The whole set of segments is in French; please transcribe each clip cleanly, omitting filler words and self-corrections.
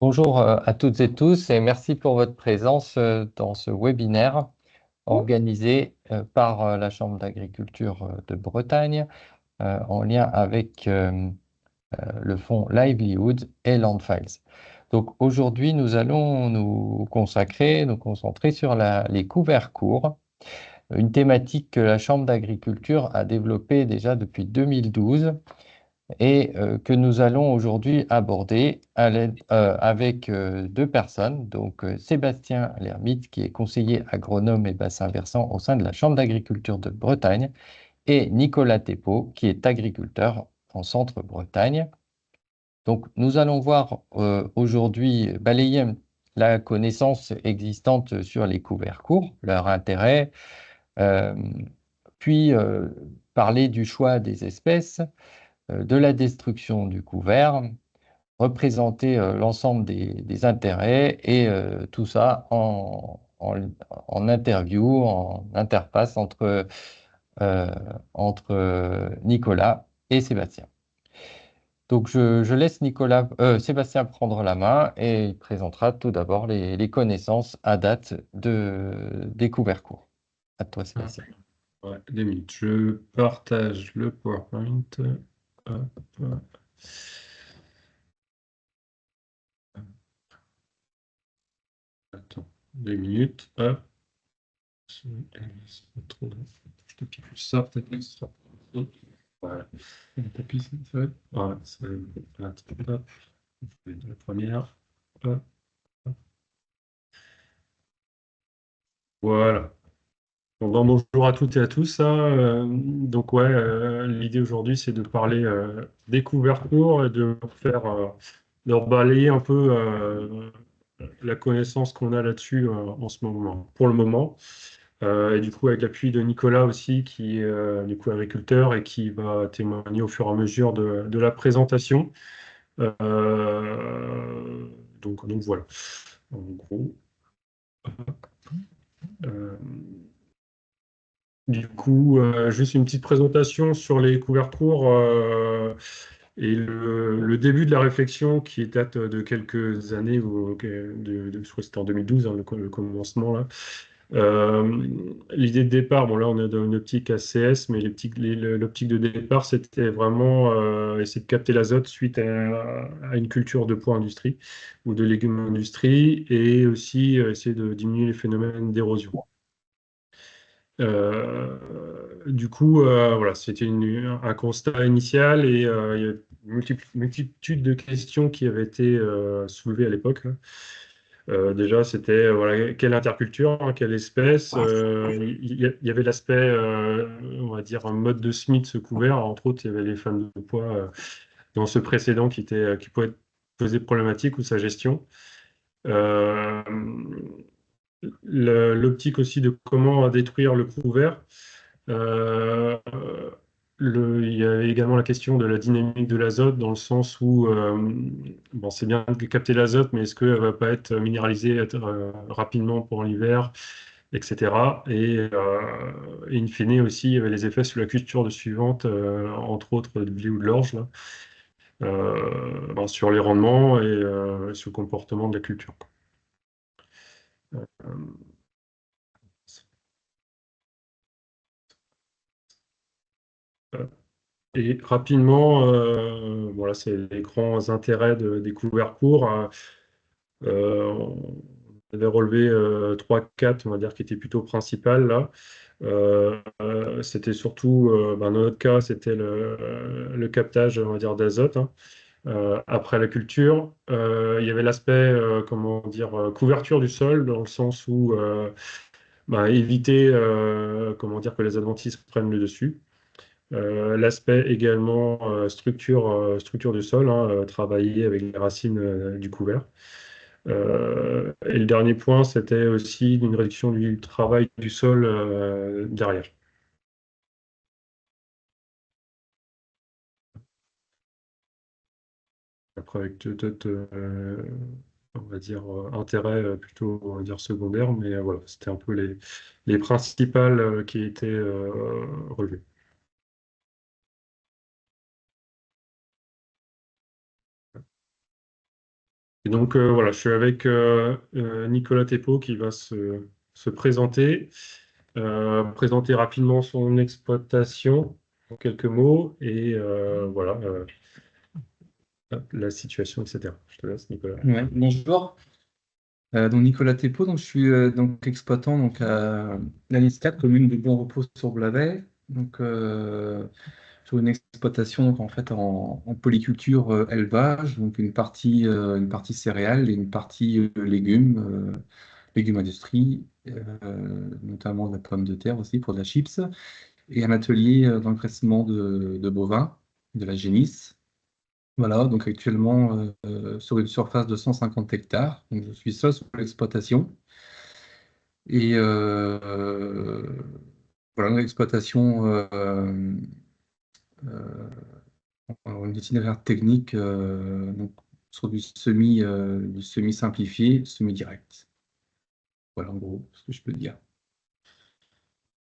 Bonjour à toutes et tous et merci pour votre présence dans ce webinaire organisé par la Chambre d'agriculture de Bretagne en lien avec le fonds Livelihood et Landfiles. Donc aujourd'hui, nous allons nous concentrer sur les couverts courts, une thématique que la Chambre d'agriculture a développée déjà depuis 2012 et que nous allons aujourd'hui aborder avec deux personnes, donc Sébastien Lermite, qui est conseiller agronome et bassin versant au sein de la Chambre d'agriculture de Bretagne, et Nicolas Thépaut, qui est agriculteur en Centre-Bretagne. Donc nous allons voir aujourd'hui balayer la connaissance existante sur les couverts courts, leur intérêt, euh, puis parler du choix des espèces, de la destruction du couvert, représenter l'ensemble des intérêts et tout ça en interview, en interface euh, entre Nicolas et Sébastien. Donc je laisse Sébastien prendre la main et il présentera tout d'abord les connaissances à date des couverts courts. À toi, Ah, Sébastien. ouais, 2 minutes. Je partage le PowerPoint. Hop, attends, 2 minutes. Hop. C'est pas trop long. Je te pique ça, peut-être que ce sera. Voilà. Le tapis, c'est fait. Voilà, c'est hop. Je fais la première. Hop, hop. Voilà. Bon, bonjour à toutes et à tous, hein. Donc ouais, l'idée aujourd'hui, c'est de parler des couvertures et de faire, de balayer un peu la connaissance qu'on a là-dessus en ce moment, pour le moment. Et du coup, avec l'appui de Nicolas aussi, qui est du coup agriculteur et qui va témoigner au fur et à mesure de la présentation. Donc voilà, en gros. Euh, Du coup, juste une petite présentation sur les couverts courts et le début de la réflexion qui date de quelques années, je crois que c'était en 2012, hein, le commencement là. Euh, L'idée de départ, bon là on est dans une optique ACS, mais l'optique de départ c'était vraiment essayer de capter l'azote suite à une culture de pois industrie ou de légumes industrie et aussi essayer de diminuer les phénomènes d'érosion. Du coup, voilà, c'était un constat initial et il y a une multitude de questions qui avaient été soulevées à l'époque, là. Déjà, c'était voilà, quelle interculture, hein, quelle espèce. Il y avait l'aspect, on va dire, un mode de Smith couvert. Entre autres, il y avait les femmes de poids dans ce précédent qui pouvait poser problématique ou sa gestion. Euh, L'optique aussi de comment détruire le couvert. Euh, il y avait également la question de la dynamique de l'azote, dans le sens où bon, c'est bien de capter l'azote, mais est-ce qu'elle ne va pas être minéralisée rapidement pour l'hiver, etc. Et in fine aussi, il y avait les effets sur la culture de suivante, entre autres de blé ou de l'orge, là, ben, sur les rendements et sur le comportement de la culture. Euh, Et rapidement, voilà, c'est les grands intérêts des couverts courts. On avait relevé 3, 4, on va dire, qui étaient plutôt principales là. C'était surtout, ben, dans notre cas, c'était le captage, on va dire, d'azote, hein. Après la culture, il y avait l'aspect, comment dire, couverture du sol, dans le sens où ben, éviter, comment dire, que les adventices prennent le dessus. L'aspect également structure du sol, hein, travailler avec les racines du couvert. Et le dernier point, c'était aussi une réduction du travail du sol derrière. Après, avec d'autres, on va dire, intérêts plutôt, on va dire, secondaires, mais voilà, c'était un peu les principales qui étaient relevées. Et donc voilà, je suis avec Nicolas Thépeau qui va se présenter, présenter rapidement son exploitation en quelques mots et voilà la situation, etc. Je te laisse, Nicolas. Ouais, bonjour. Donc Nicolas Thépeau, donc je suis donc exploitant donc à la liste 4, commune de Bon Repos sur Blavet. Donc sur une exploitation donc, en fait en polyculture élevage, donc une partie céréales et une partie légumes industrie, notamment de la pomme de terre aussi pour de la chips, et un atelier d'engraissement de bovins, de la génisse. Voilà, donc actuellement sur une surface de 150 hectares. Donc, je suis seul sur l'exploitation. Et voilà, une exploitation euh, en itinéraire technique donc, sur du semi simplifié, semi direct. Voilà en gros ce que je peux dire.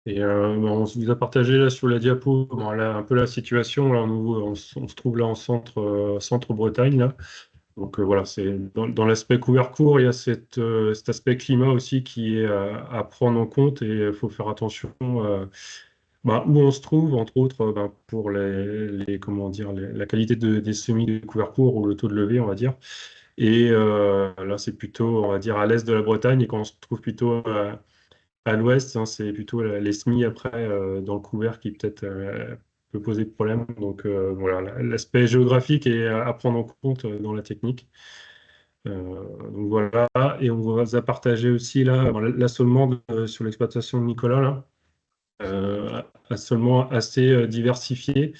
Et on vous a partagé là sur la diapo bon, là, un peu la situation. Là, on se trouve là en centre Bretagne. Là. Donc voilà, c'est dans l'aspect couvert-court, il y a cet aspect climat aussi qui est à prendre en compte et il faut faire attention où on se trouve, entre autres, pour comment dire, la qualité des semis de couvert-court ou le taux de levée, on va dire. Et là, c'est plutôt, on va dire, à l'est de la Bretagne et quand on se trouve plutôt à l'ouest, hein, c'est plutôt les semis après dans le couvert qui peut-être peut poser problème. Donc voilà, l'aspect géographique est à prendre en compte dans la technique. Donc voilà, et on va partager aussi là l'assolement sur l'exploitation de Nicolas, là, assolement assez diversifié,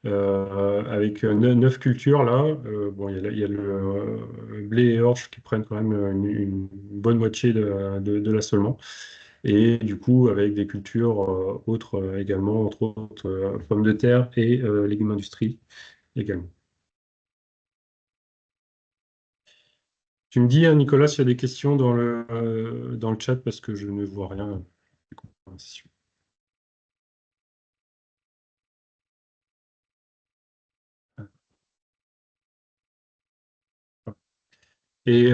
avec 9 cultures là. Bon, il y a le blé et orge qui prennent quand même une bonne moitié de l'assolement. Et du coup, avec des cultures autres également, entre autres pommes de terre et légumes industrie également. Tu me dis, hein, Nicolas, s'il y a des questions dans le chat parce que je ne vois rien. Et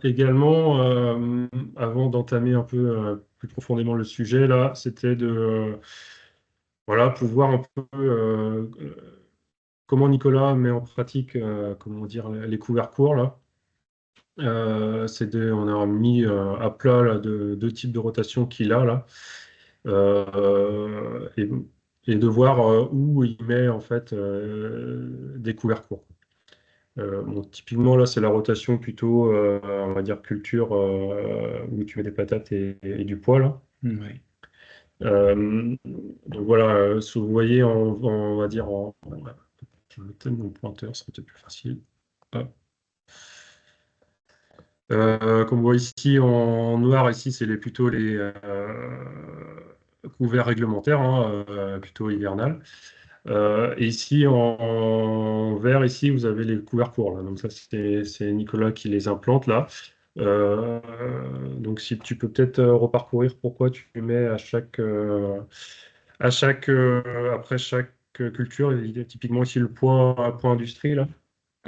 également, avant d'entamer un peu plus profondément le sujet, là, c'était de voilà, pouvoir un peu comment Nicolas met en pratique comment dire, les couverts courts, là. On a mis à plat là, deux types de rotation qu'il a là. Euh, et, et de voir où il met en fait des couverts courts. Bon, typiquement là c'est la rotation plutôt on va dire culture où tu mets des patates et du pois là. Ouais. Donc voilà, si vous voyez on va dire je vais mettre mon pointeur, c'est peut-être plus facile. Hop. Comme vous voyez ici en noir, ici c'est plutôt les couverts réglementaires, hein, plutôt hivernal. Et ici en vert, ici vous avez les couverts courts. Là. Donc ça c'est Nicolas qui les implante là. Euh, donc si tu peux peut-être reparcourir pourquoi tu mets après chaque culture, il y a typiquement ici le point industrie là.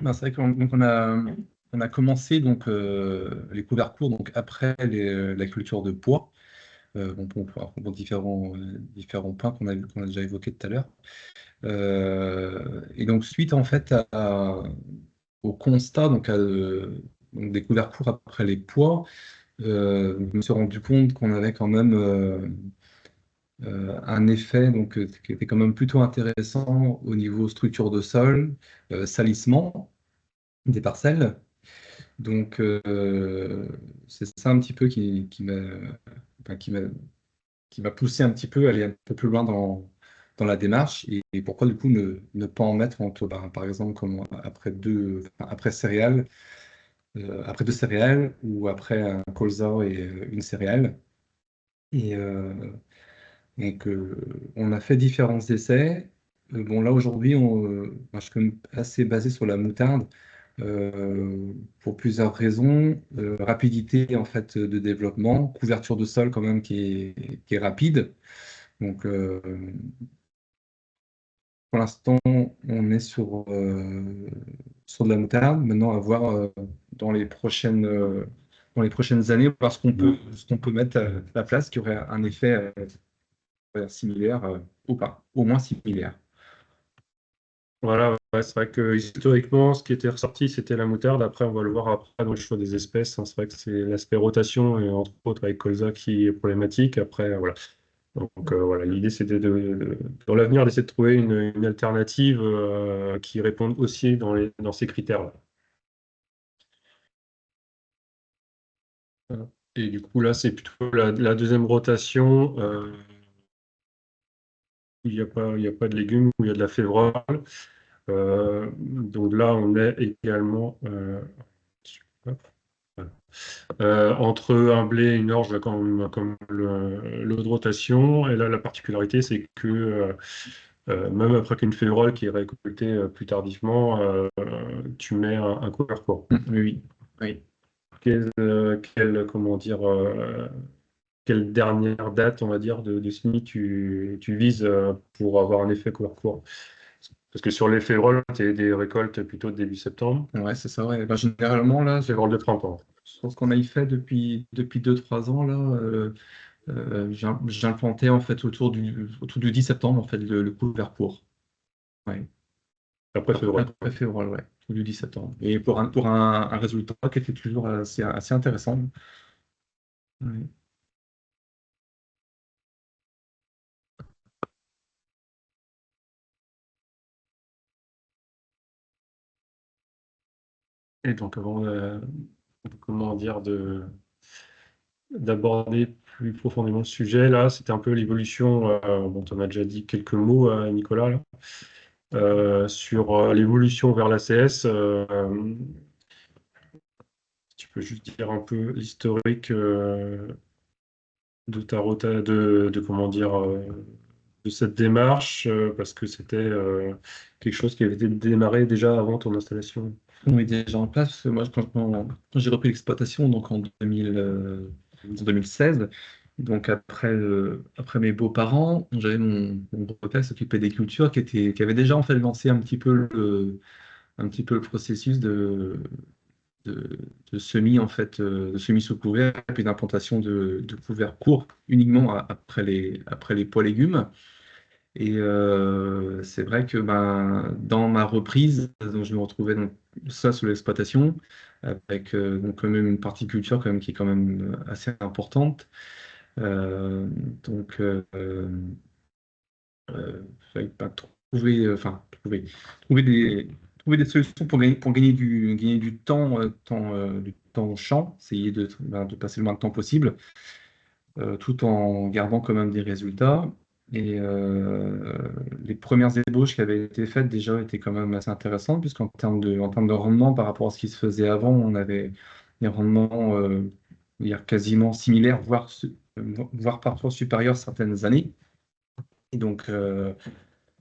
Ben, c'est vrai on a commencé donc, les couverts courts donc, après la culture de pois. Bon, pour différents points qu'on a déjà évoqués tout à l'heure. Et donc, suite en fait au constat donc des couverts courts après les pois, je me suis rendu compte qu'on avait quand même un effet donc, qui était quand même plutôt intéressant au niveau structure de sol, salissement des parcelles. Donc, c'est ça un petit peu enfin, qui m'a poussé un petit peu à aller un peu plus loin dans la démarche et pourquoi du coup ne pas en mettre par exemple comme après deux céréales ou après un colza et une céréale. Et donc on a fait différents essais. Bon là aujourd'hui moi, je suis quand même assez basé sur la moutarde pour plusieurs raisons. Rapidité en fait de développement, couverture de sol quand même qui est rapide. Donc, Pour l'instant, on est sur de la moutarde. Maintenant, à voir dans les prochaines années, voir ce qu'on peut mettre à la place qui aurait un effet similaire ou pas, au moins similaire. Voilà, ouais, c'est vrai que historiquement, ce qui était ressorti, c'était la moutarde. Après, on va le voir après dans le choix des espèces, hein. C'est vrai que c'est l'aspect rotation, et entre autres avec colza qui est problématique. Après, voilà. Donc voilà, l'idée c'était dans l'avenir d'essayer de trouver une alternative qui réponde aussi dans ces critères-là. Voilà. Et du coup, là, c'est plutôt la deuxième rotation. Il y a pas de légumes, où il y a de la févrole. Donc là, on est également entre un blé et une orge comme l'eau de rotation. Et là, la particularité, c'est que même après qu'une févrole qui est récoltée plus tardivement, tu mets un couvert court. Oui, oui. Comment dire, quelle dernière date, on va dire, de semis tu vises pour avoir un effet couvert court? Parce que sur les févroles, tu as des récoltes plutôt début septembre. Ouais, c'est ça. Ouais. Ben, généralement, là, Févrole de printemps. sur ce qu'on a fait depuis 2-3 ans, là, j'ai implanté en fait autour du 10 septembre en fait le couvert court. Ouais. Après févrole. Après février, ouais, autour du 10 septembre. Et pour un résultat qui était toujours assez intéressant. Ouais. Et donc, avant, comment dire, d'aborder plus profondément le sujet, là, c'était un peu l'évolution, dont on a déjà dit quelques mots à Nicolas, là, sur l'évolution vers l'ACS. Tu peux juste dire un peu l'historique de comment dire, de cette démarche, parce que c'était quelque chose qui avait été démarré déjà avant ton installation. On est déjà en place. Parce que moi, quand j'ai repris l'exploitation, donc en 2016, donc après mes beaux-parents, j'avais mon beau-père qui s'occupait des cultures, qui avait déjà en fait lancé un petit peu le processus de, de semis en fait, de semis sous couvert, et puis d'implantation de couverts courts uniquement après les pois légumes. Et c'est vrai que ben, dans ma reprise, donc, je me retrouvais donc, ça sous l'exploitation, avec donc quand même une partie culture quand même, qui est quand même assez importante. Euh, donc, fallait pas trouver des solutions pour gagner du temps au champ, essayer de passer le moins de temps possible, tout en gardant quand même des résultats. Et les premières ébauches qui avaient été faites déjà étaient quand même assez intéressantes, puisqu'en termes de rendement par rapport à ce qui se faisait avant, on avait des rendements dire quasiment similaires, voire parfois supérieurs certaines années. Et donc,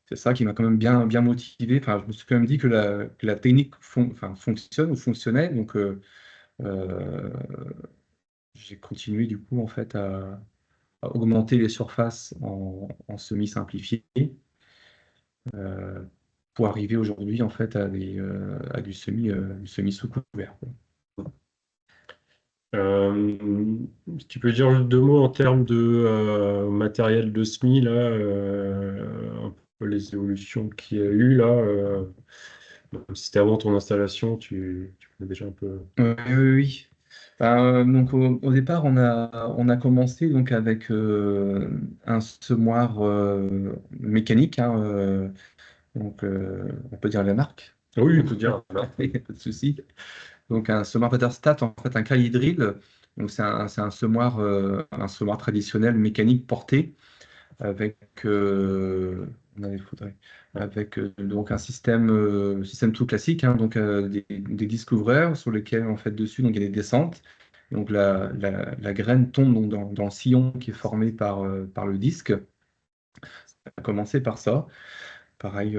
c'est ça qui m'a quand même bien, bien motivé. Enfin, je me suis quand même dit que la technique fonctionne ou fonctionnait. Donc, euh, j'ai continué du coup en fait à augmenter les surfaces en semi-simplifié, euh, pour arriver aujourd'hui en fait à du semi sous couvert, quoi. Tu peux dire deux mots en termes de matériel de SMI, là, un peu les évolutions qu'il y a eu là. Même si c'était avant ton installation, tu connais déjà un peu. Oui, oui, oui. Ben, donc au départ, on a commencé donc avec un semoir mécanique, hein, donc on peut dire la marque. Ah oui, on peut dire. Il n'y a pas de souci. Donc un semoir Butterstat, en fait un Calidrill. Donc c'est un semoir traditionnel mécanique porté avec on avait faudrait- avec donc un système tout classique, hein, donc des disques ouvreurs sur lesquels en fait dessus donc il y a des descentes. Donc la graine tombe donc dans le sillon qui est formé par le disque. On a commencé par ça. Pareil,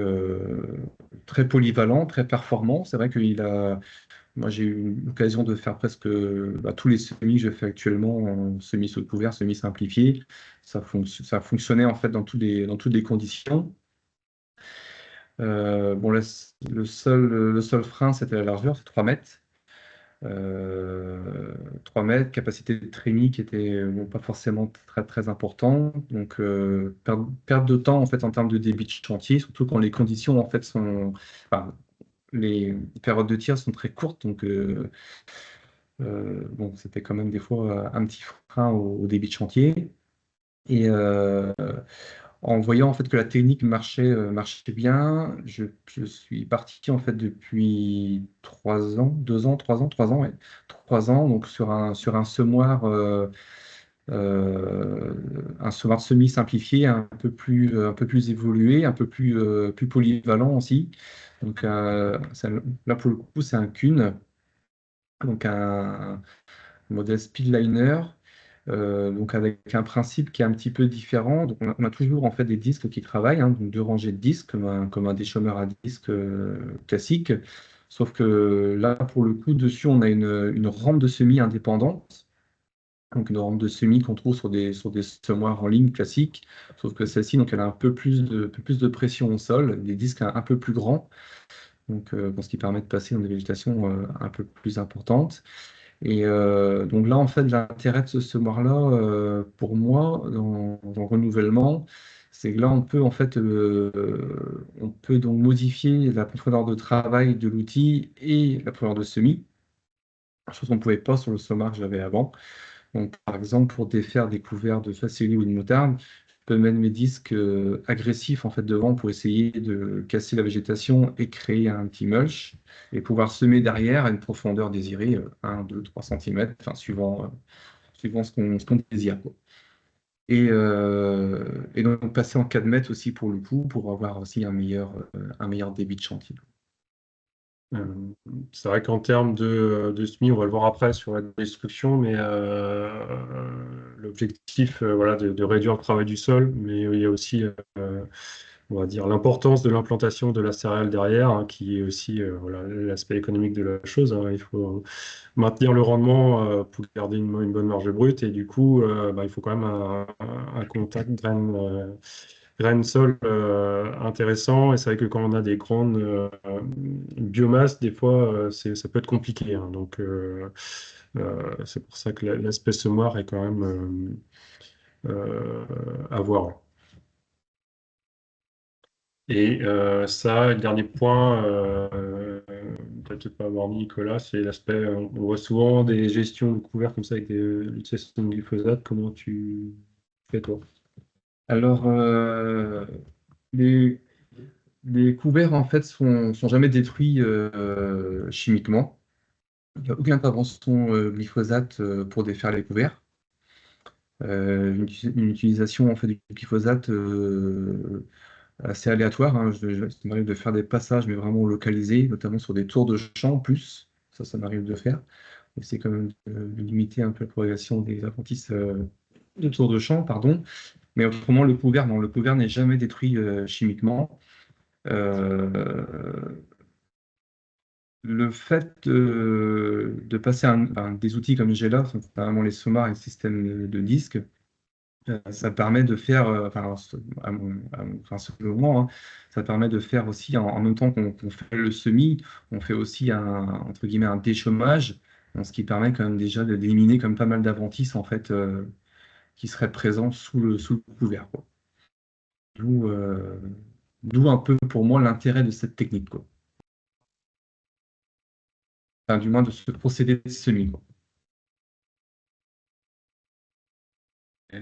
très polyvalent, très performant. C'est vrai moi, j'ai eu l'occasion de faire presque tous les semis que je fais actuellement en semi sous couvert, semi simplifié. Ça fonctionnait en fait dans toutes les conditions. Bon, le seul frein, c'était la largeur, c'est 3 mètres. 3 mètres, capacité de trémie qui était bon, pas forcément très, très important. Donc, perte de temps en fait, en termes de débit de chantier, surtout quand les conditions en fait, enfin, les périodes de tir sont très courtes. Donc, bon, c'était quand même des fois un petit frein au débit de chantier. Et en voyant en fait que la technique marchait bien, je suis parti en fait depuis 3 ans, 2 ans, 3 ans, 3 ans, ouais, 3 ans, donc euh, un semoir semi simplifié, un peu plus évolué, un peu plus polyvalent aussi. Donc là pour le coup c'est un Kuhn, donc un modèle Speedliner, donc avec un principe qui est un petit peu différent. Donc on a toujours en fait des disques qui travaillent, hein, donc deux rangées de disques comme un déchômeur à disque classique. Sauf que là, pour le coup, dessus, on a une rampe de semis indépendante. Donc une rampe de semis qu'on trouve sur des semoirs en ligne classiques. Sauf que celle-ci, donc, elle a un peu plus de pression au sol, des disques un peu plus grands, donc, bon, ce qui permet de passer dans des végétations un peu plus importantes. Et donc là, en fait, l'intérêt de ce semoir-là, pour moi, dans le renouvellement, c'est que là, on peut donc modifier la profondeur de travail de l'outil et la profondeur de semis, chose qu'on ne pouvait pas sur le semoir que j'avais avant. Donc, par exemple, pour défaire des couverts de facélie ou de moutarde, je peux mettre mes disques agressifs en fait devant pour essayer de casser la végétation et créer un petit mulch et pouvoir semer derrière à une profondeur désirée, 1, 2, 3 cm, enfin, suivant ce qu'on désire, quoi. Et donc passer en 4 mètres aussi pour le coup, pour avoir aussi un meilleur débit de chantier. Euh, c'est vrai qu'en termes de SMI, on va le voir après sur la destruction, mais l'objectif, voilà, de réduire le travail du sol, mais il y a aussi, on va dire, l'importance de l'implantation de la céréale derrière, hein, qui est aussi, voilà, l'aspect économique de la chose, hein. Il faut maintenir le rendement pour garder une bonne marge brute, et du coup, bah, il faut quand même un contact graine-sol intéressant. Et c'est vrai que quand on a des grandes biomasses, des fois, ça peut être compliqué, hein. Donc, c'est pour ça que l'aspect semoir est quand même à voir. Et ça, le dernier point, peut-être pas avoir dit Nicolas, c'est l'aspect, on voit souvent des gestions de couverts comme ça avec l'utilisation de glyphosate. Comment tu fais toi? Alors, les, les couverts en fait sont jamais détruits chimiquement. Il n'y a aucune intervention glyphosate pour défaire les couverts. Une utilisation en fait du glyphosate assez aléatoire, hein. Ça m'arrive de faire des passages, mais vraiment localisés, notamment sur des tours de champ en plus. Ça m'arrive de faire. C'est quand même de limiter un peu la propagation des apprentis de tours de champ, pardon. Mais autrement, le couvert, non, le couvert n'est jamais détruit chimiquement. Euh, le fait de passer des outils comme j'ai là, notamment les SOMAR et le système de disque, ça permet de faire, enfin, enfin, selon moi, hein, ça permet de faire aussi, en même temps qu'on fait le semis, on fait aussi entre guillemets, un déchômage, ce qui permet quand même déjà d'éliminer quand même pas mal d'adventices en fait, qui seraient présents sous le couvert, quoi. D'où d'où un peu pour moi l'intérêt de cette technique, quoi. Enfin, du moins de ce procédé de semis, quoi. Ok.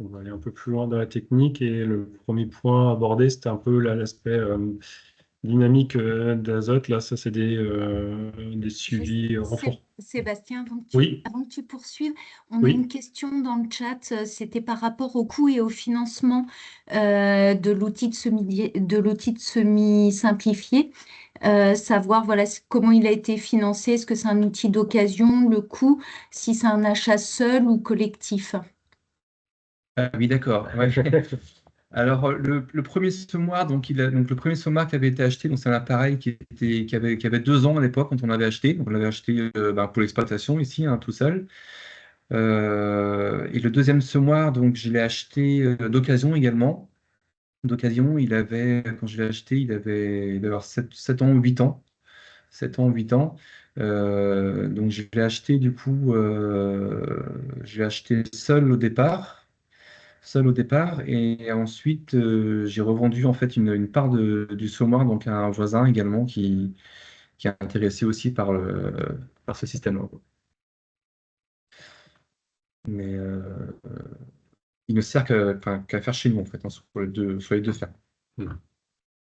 On va aller un peu plus loin dans la technique, et le premier point abordé, c'était un peu l'aspect dynamique d'azote. Là, ça, c'est des Juste, suivis renforcés. Sébastien, Oui, avant que tu poursuives, on a une oui. question dans le chat. C'était par rapport au coût et au financement de l'outil de semis simplifié. Savoir voilà, comment il a été financé. Est-ce que c'est un outil d'occasion, le coût, si c'est un achat seul ou collectif? Ah oui, d'accord. Ouais. Alors, le premier semoir, donc le premier semoir qui avait été acheté, donc c'est un appareil qui avait 2 ans à l'époque quand on l'avait acheté. Donc, on l'avait acheté pour l'exploitation ici, hein, tout seul. Et le deuxième semoir, donc je l'ai acheté d'occasion également. d'occasion. Quand je l'ai acheté, il devait avoir 7 ans ou 8 ans. 7 ans, 8 ans. Donc je l'ai acheté du coup, je l'ai acheté seul au départ, et ensuite j'ai revendu en fait une part du Saumur donc à un voisin également qui est intéressé aussi par ce système-là. Mais il ne sert qu'à faire chez nous en fait, hein, sur les deux fermes.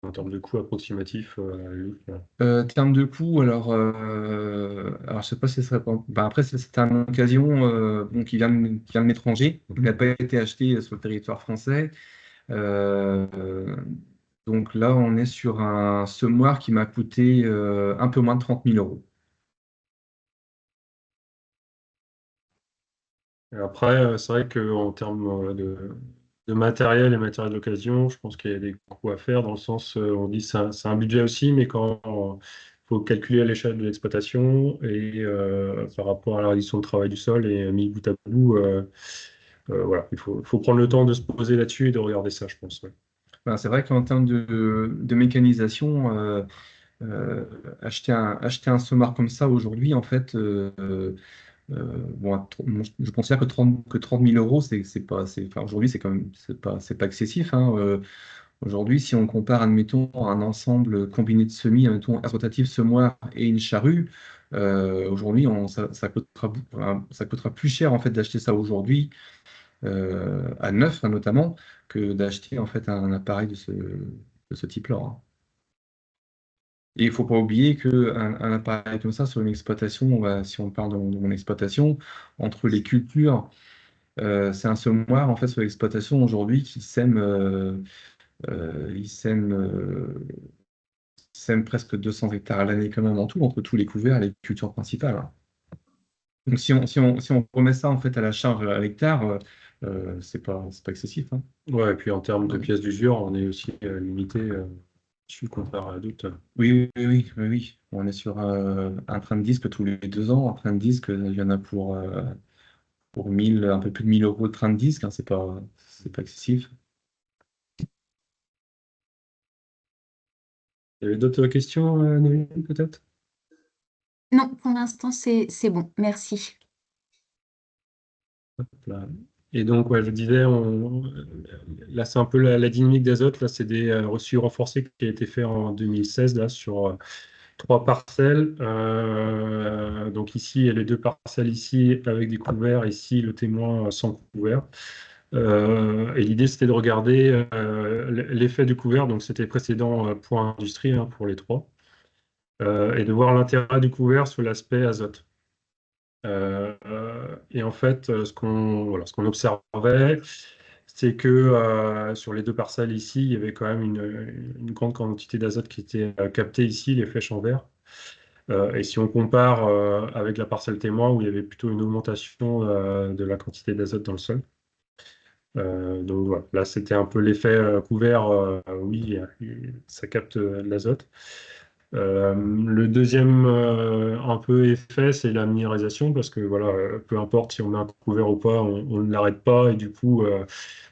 En termes de coût approximatif, Luc, Termes de coût, alors je sais pas si ce serait pas. Ben, après, c'était une occasion donc, qui vient de l'étranger. Il n'a pas été acheté sur le territoire français. Euh, donc là, on est sur un semoir qui m'a coûté un peu moins de 30 000 euros. et après, c'est vrai qu'en termes de matériel et matériel d'occasion, je pense qu'il y a des coûts à faire dans le sens, on dit c'est un budget aussi, mais quand il faut calculer à l'échelle de l'exploitation et par rapport à la réduction de travail du sol et mis bout à bout, voilà, faut prendre le temps de se poser là-dessus et de regarder ça, je pense. Ouais. Ben, c'est vrai qu'en termes de mécanisation, euh, acheter un semoir comme ça aujourd'hui, en fait, bon, je considère que 30 000 euros, c'est pas, enfin, aujourd'hui, c'est quand même, c'est pas excessif, hein. Aujourd'hui, si on compare, admettons, un ensemble combiné de semis, admettons, air rotatif, semoir et une charrue, aujourd'hui, ça coûtera plus cher en fait d'acheter ça aujourd'hui à neuf, hein, notamment, que d'acheter en fait un appareil de ce type-là, hein. Et il ne faut pas oublier qu'un appareil comme ça sur une exploitation, si on parle de mon exploitation, entre les cultures, c'est un semoir en fait sur l'exploitation aujourd'hui qui sème presque 200 hectares à l'année quand même en tout, entre tous les couverts et les cultures principales, hein. Donc si on remet ça en fait à la charge à l'hectare, c'est pas excessif, hein. Ouais, et puis en termes de pièces d'usure, on est aussi limité dessus comparé à d'autres. Oui, oui, oui, oui, oui. On est sur un train de disque tous les 2 ans. Un train de disque, il y en a pour 1000, un peu plus de 1000 euros de train de disque, hein, c'est pas excessif. Il y avait d'autres questions, Noémie, peut-être? Non, pour l'instant, c'est bon. Merci. Là. Et donc, ouais, je disais, là, c'est un peu la dynamique d'Azote. Là, c'est des reçus renforcés qui a été fait en 2016, là, sur 3 parcelles. Donc, ici, il y a les 2 parcelles ici avec des couverts. Ici, le témoin sans couvert. Et l'idée, c'était de regarder l'effet du couvert. Donc, c'était précédent point industrie hein, pour les 3. Et de voir l'intérêt du couvert sur l'aspect azote. Et en fait, ce qu'on observait, c'est que sur les 2 parcelles ici, il y avait quand même une grande quantité d'azote qui était captée ici, les flèches en vert. Et si on compare avec la parcelle témoin, où il y avait plutôt une augmentation de la quantité d'azote dans le sol. Donc voilà, là c'était un peu l'effet couvert, oui, ça capte de l'azote. Le deuxième un peu effet, c'est la minéralisation, parce que voilà, peu importe si on met un couvert ou pas, on ne l'arrête pas, et du coup,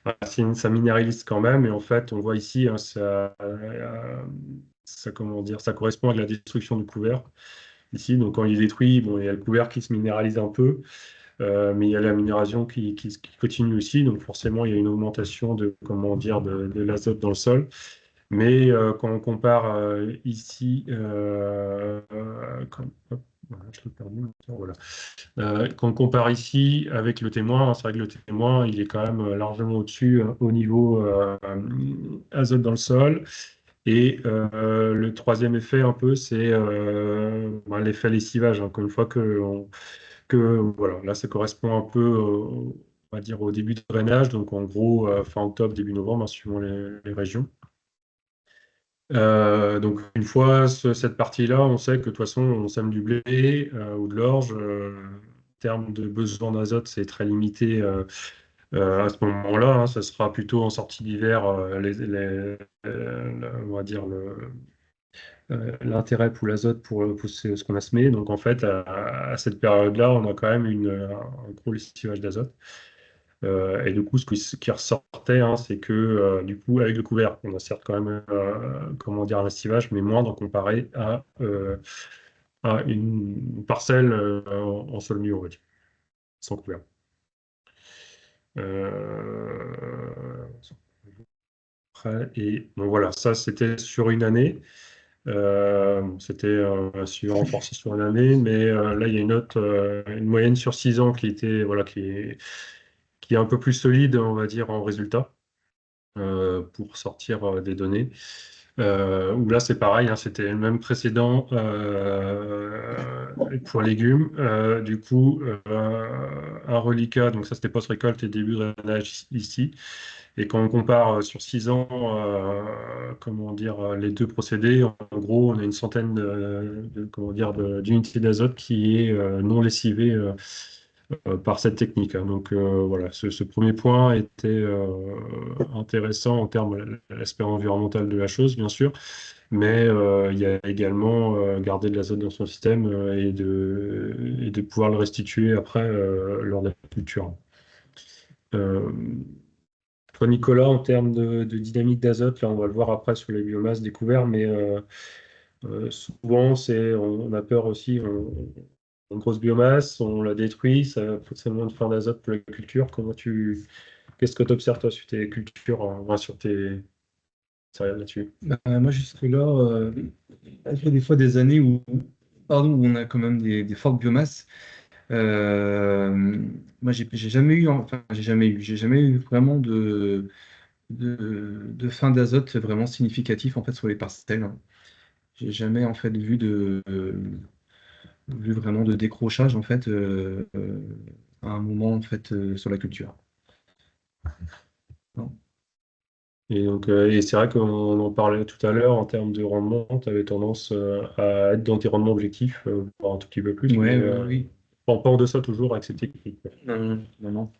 bah, ça minéralise quand même. Et en fait, on voit ici, hein, comment dire, ça correspond à la destruction du couvert. Ici, donc quand il est détruit, bon, il y a le couvert qui se minéralise un peu, mais il y a la minéralisation qui continue aussi, donc forcément, il y a une augmentation de, comment dire, de l'azote dans le sol. Mais quand on compare ici, hop, voilà, je l'ai perdu, voilà. Quand on compare ici avec le témoin, hein, c'est vrai que le témoin, il est quand même largement au-dessus au niveau azote dans le sol. Et le troisième effet, un peu, c'est bah, l'effet lessivage. Encore une fois voilà, là, ça correspond un peu, on va dire, au début de drainage, donc en gros, fin octobre, début novembre, hein, suivant les régions. Donc une fois cette partie-là, on sait que de toute façon, on sème du blé ou de l'orge. En termes de besoin d'azote, c'est très limité à ce moment-là, hein. Ça sera plutôt en sortie d'hiver, on va dire l'intérêt pour l'azote pour ce qu'on a semé. Donc en fait, à cette période-là, on a quand même un gros lessivage d'azote. Et du coup, ce qui ressortait, hein, c'est que du coup, avec le couvert, on a certes quand même, comment dire, un estivage, mais moindre comparé à une parcelle en sol nu, on va dire, sans couvert. Euh, et bon, voilà, ça c'était sur une année. C'était suivi renforcé sur une année, mais là il y a une moyenne sur 6 ans qui était voilà qui est un peu plus solide, on va dire, en résultat pour sortir des données. Où là c'est pareil, hein, c'était le même précédent pour légumes. Du coup, un reliquat, donc ça c'était post-récolte et début de drainage ici. Et quand on compare sur 6 ans, comment dire, les deux procédés, en gros, on a une centaine comment dire, d'unités d'azote qui est non lessivée par cette technique, hein. Donc voilà, ce premier point était intéressant en termes de l'aspect environnemental de la chose, bien sûr, mais il y a également garder de l'azote dans son système et de pouvoir le restituer après lors de la culture. Euh, Toi, Nicolas, en termes de dynamique d'azote, là, on va le voir après sur les biomasses découvertes, mais souvent, on a peur aussi, une grosse biomasse, on la détruit, ça a forcément de fin d'azote pour la culture. Qu'est-ce que tu observes, toi, sur tes cultures, enfin, sur tes céréales là-dessus? Moi, jusque-là, il y a des fois des années où on a quand même des fortes biomasses. Moi, j'ai jamais eu vraiment de fin d'azote vraiment significatif en fait sur les parcelles, hein. J'ai jamais en fait vu vraiment de décrochage en fait à un moment en fait sur la culture. Non. Et donc, et c'est vrai qu'on en parlait tout à l'heure en termes de rendement, tu avais tendance à être dans tes rendements objectifs, voire un tout petit peu plus, mais Ouais, oui, oui. pas en deçà toujours avec cette technique, quoi. Non, non, non, non.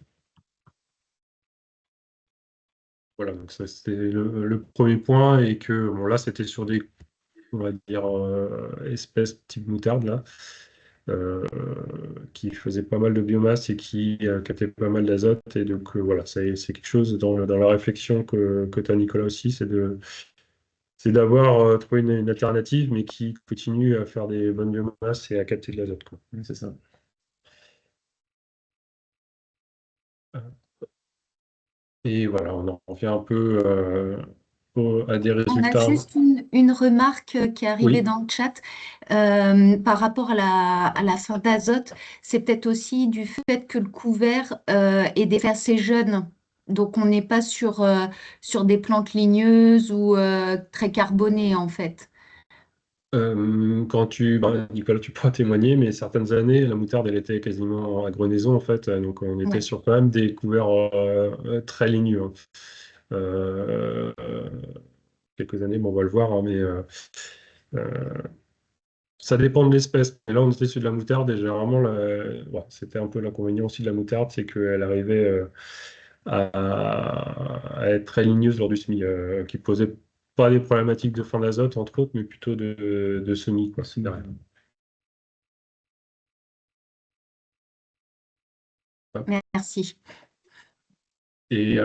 Voilà, donc ça c'était le premier point, et que bon, là c'était sur des, on va dire, espèces type moutarde, là, euh, qui faisaient pas mal de biomasse et qui captaient pas mal d'azote. Et donc voilà, c'est quelque chose dans la réflexion que tu as, Nicolas, aussi, c'est d'avoir trouvé une alternative, mais qui continue à faire des bonnes biomasses et à capter de l'azote, quoi. Oui, c'est ça. Et voilà, on en revient un peu à des On a résultats. juste une remarque qui est arrivée Oui. dans le chat par rapport à la fin d'azote. C'est peut-être aussi du fait que le couvert est des faits assez jeunes. Donc, on n'est pas sur des plantes ligneuses ou très carbonées, en fait. Nicolas, tu pourras témoigner, mais certaines années, la moutarde, elle était quasiment à grenaison, en fait. Donc, on était Ouais. sur quand même des couverts très ligneux, hein. Euh, euh, Quelques années, bon, on va le voir, hein, mais euh, ça dépend de l'espèce. Et là, on était sur de la moutarde, et généralement, ouais, c'était un peu l'inconvénient aussi de la moutarde, c'est qu'elle arrivait à être très ligneuse lors du semis, qui posait pas des problématiques de fin d'azote, entre autres, mais plutôt de semis, quoi. C'est Derrière. Merci. Et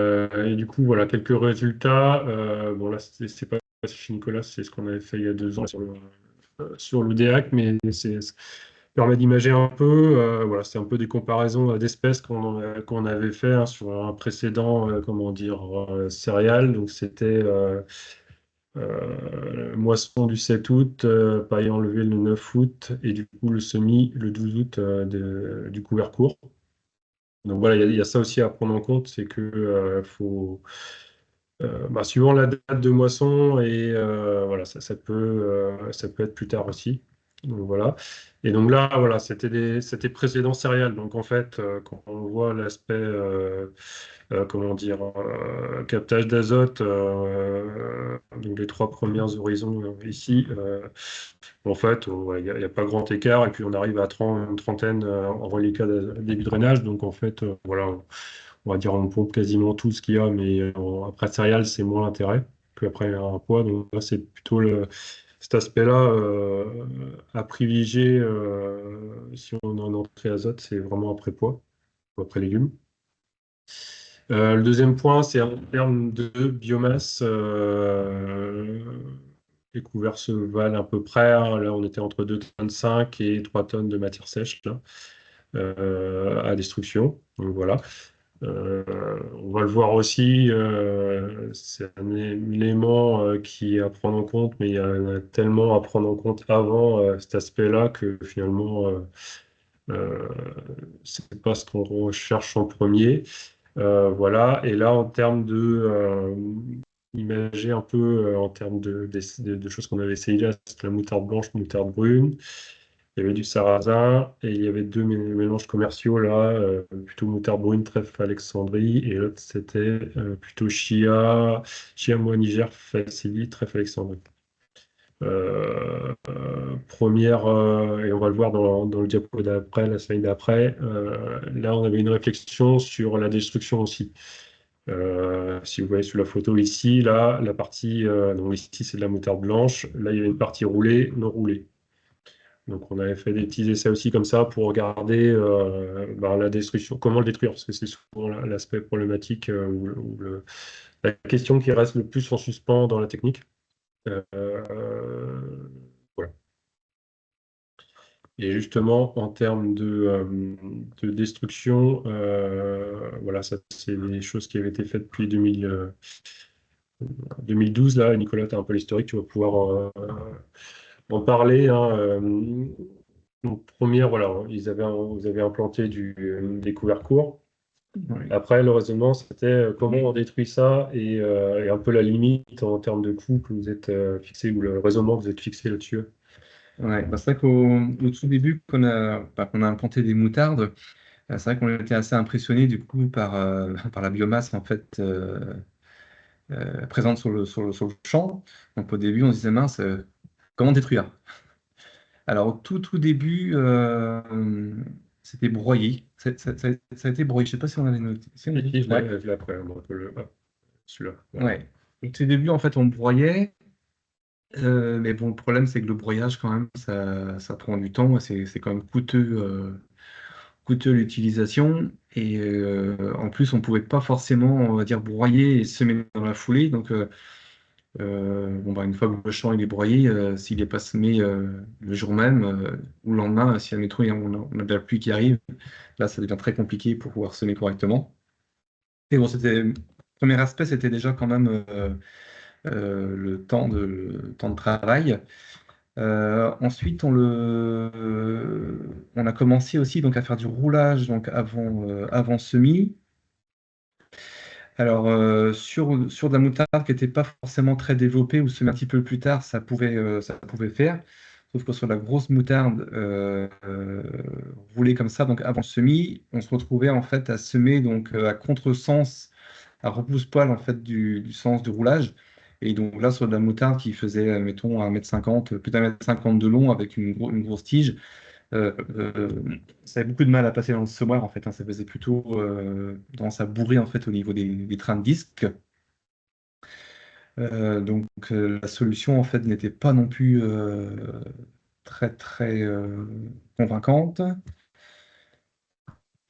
du coup, voilà, quelques résultats. Bon, là, c'est pas chez Nicolas, c'est ce qu'on avait fait il y a 2 ans sur l'UDEAC, mais ça permet d'imager un peu. Voilà, c'est un peu des comparaisons d'espèces qu'on avait fait, hein, sur un précédent, comment dire, céréales. Donc, c'était moisson du 7 août, paille enlevée le 9 août, et du coup, le semis le 12 août du couvert court. Donc voilà, il y a ça aussi à prendre en compte, c'est que suivant la date de moisson, et voilà, ça peut être plus tard aussi. Donc voilà. Et donc là, voilà, c'était précédent céréales. Donc en fait, quand on voit l'aspect, comment dire, captage d'azote, donc les trois premiers horizons ici, en fait, ouais, il n'y a pas grand écart. Et puis on arrive à une trentaine en reliquat de début de drainage. Donc en fait, voilà, on va dire on pompe quasiment tout ce qu'il y a, mais après céréales, c'est moins l'intérêt qu'après un poids. Donc là, c'est plutôt cet aspect-là à privilégier si on est en entrée azote, c'est vraiment après poids ou après légumes. Le deuxième point, c'est en termes de biomasse. Les couverts se valent à peu près, hein. Là, on était entre 2,5 tonnes et 3 tonnes de matière sèche là, à destruction. Donc voilà. On va le voir aussi, c'est un élément qui est à prendre en compte, mais il y en a tellement à prendre en compte avant cet aspect-là que finalement, euh, c'est pas ce qu'on recherche en premier. Voilà. Et là, en termes de imager un peu en termes de choses qu'on avait essayé là, c'était la moutarde blanche, moutarde brune. Il y avait du sarrasin et il y avait deux mélanges commerciaux là, plutôt moutarde brune, trèfle Alexandrie, et l'autre c'était plutôt chia Mois Niger, Facili, trèfle Alexandrie. Première, et on va le voir dans le diapo d'après, la slide d'après, là on avait une réflexion sur la destruction aussi. Si vous voyez sur la photo ici, là, la partie, donc ici c'est de la moutarde blanche, là il y avait une partie roulée, non roulée. Donc on avait fait des petits essais aussi comme ça pour regarder la destruction, comment le détruire, parce que c'est souvent l'aspect problématique la question qui reste le plus en suspens dans la technique. Voilà. Et justement, en termes de destruction, voilà, ça c'est des choses qui avaient été faites depuis 2012. Là, Nicolas, tu as un peu l'historique, tu vas pouvoir en parler, hein. Donc, première, voilà, vous avez implanté des couverts courts. Oui. Après, le raisonnement, c'était comment on détruit ça et un peu la limite en termes de coût que vous êtes fixé, ou le raisonnement que vous êtes fixé là-dessus. Ouais, bah, c'est vrai qu'au tout début, qu'on a implanté des moutardes, c'est vrai qu'on était assez impressionné du coup par la biomasse en fait présente sur le champ. Donc au début, on se disait mince, comment détruire? Alors au tout début, c'était broyé. Ça a été broyé. Je sais pas si on avait noté. Si on avait... Ici, Ouais. je l'ai après, donc celui-là. Voilà. Ouais. Au tout début, en fait, on broyait. Mais bon, le problème, c'est que le broyage, quand même, ça prend du temps. C'est quand même coûteux l'utilisation. Et en plus, on pouvait pas forcément, on va dire, broyer et semer dans la foulée. Donc, bon, bah, une fois que le champ il est broyé, s'il n'est pas semé le jour même ou le lendemain, si admettons on a de la pluie qui arrive, là, ça devient très compliqué pour pouvoir semer correctement. Et bon, le premier aspect, c'était déjà quand même le temps de travail. Ensuite, on a commencé aussi donc, à faire du roulage donc, avant semis. Alors, sur de la moutarde qui n'était pas forcément très développée ou semée un petit peu plus tard, ça pouvait faire. Sauf que sur la grosse moutarde roulée comme ça, donc avant le semis, on se retrouvait en fait à semer donc à contresens, à repousse-poil en fait du sens du roulage. Et donc là, sur de la moutarde qui faisait, mettons, 1,50 m, plus d'1,50 m de long avec une grosse tige, euh, euh, ça avait beaucoup de mal à passer dans le semoir en fait, hein. Ça faisait plutôt tendance à bourrer en fait au niveau des trains de disques. Donc la solution en fait n'était pas non plus très très convaincante.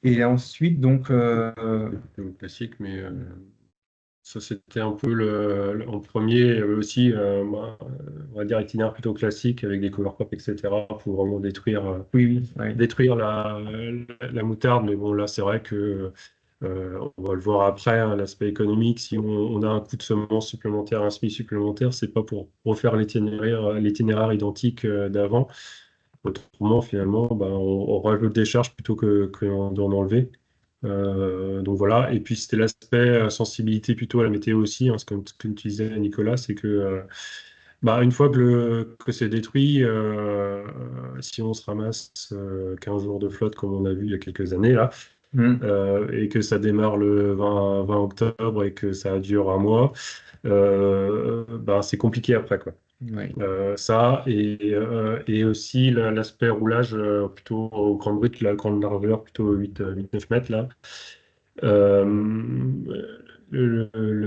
Et ensuite donc Le classique, mais ça c'était un peu en premier. Il y avait aussi, on va dire, itinéraire plutôt classique avec des cover crops, etc., pour vraiment oui, oui, détruire la moutarde. Mais bon, là, c'est vrai que on va le voir après, hein, l'aspect économique. Si on a un coût de semence supplémentaire, un SMIC supplémentaire, c'est pas pour refaire l'itinéraire identique d'avant. Autrement, finalement, ben, on rajoute des charges plutôt que d'en enlever. Donc voilà. Et puis c'était l'aspect sensibilité plutôt à la météo aussi, hein, comme tu disais, Nicolas, c'est que une fois que c'est détruit, si on se ramasse 15 jours de flotte comme on a vu il y a quelques années là, mm, et que ça démarre le 20 octobre et que ça dure un mois, c'est compliqué après, quoi. oui. Ça, et aussi l'aspect roulage plutôt au grande brute, la grande largeur, plutôt 8-9 mètres là. Euh,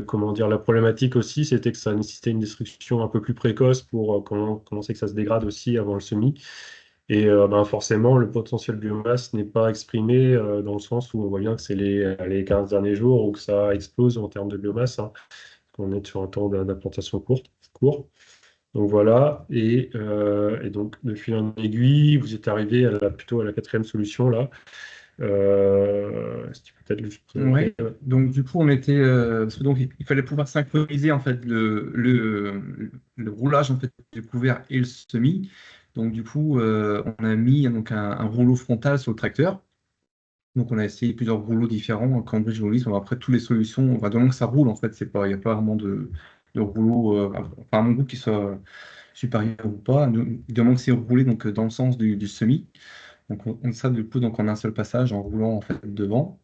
comment dire, la problématique aussi, c'était que ça nécessitait une destruction un peu plus précoce pour commencer que ça se dégrade aussi avant le semis. Et forcément, le potentiel biomasse n'est pas exprimé dans le sens où on voit bien que c'est les 15 derniers jours où que ça explose en termes de biomasse, hein, qu'on est sur un temps d'implantation court. Donc voilà, et donc de fil en aiguille, vous êtes arrivé plutôt à la quatrième solution là. Si tu peux peut-être juste présenter. Ouais. Donc du coup, on était parce que donc il fallait pouvoir synchroniser en fait le roulage en fait du couvert et le semis. Donc du coup, on a mis donc un rouleau frontal sur le tracteur. Donc on a essayé plusieurs rouleaux différents, Cambridge Rollis. Bon, après, toutes les solutions, on va demander que ça roule en fait. C'est pas, il n'y a pas vraiment de rouleau, enfin à mon goût qui soit supérieur ou pas. Il demande que c'est roulé donc dans le sens du semis. Donc on ça du coup donc en un seul passage en roulant en fait devant.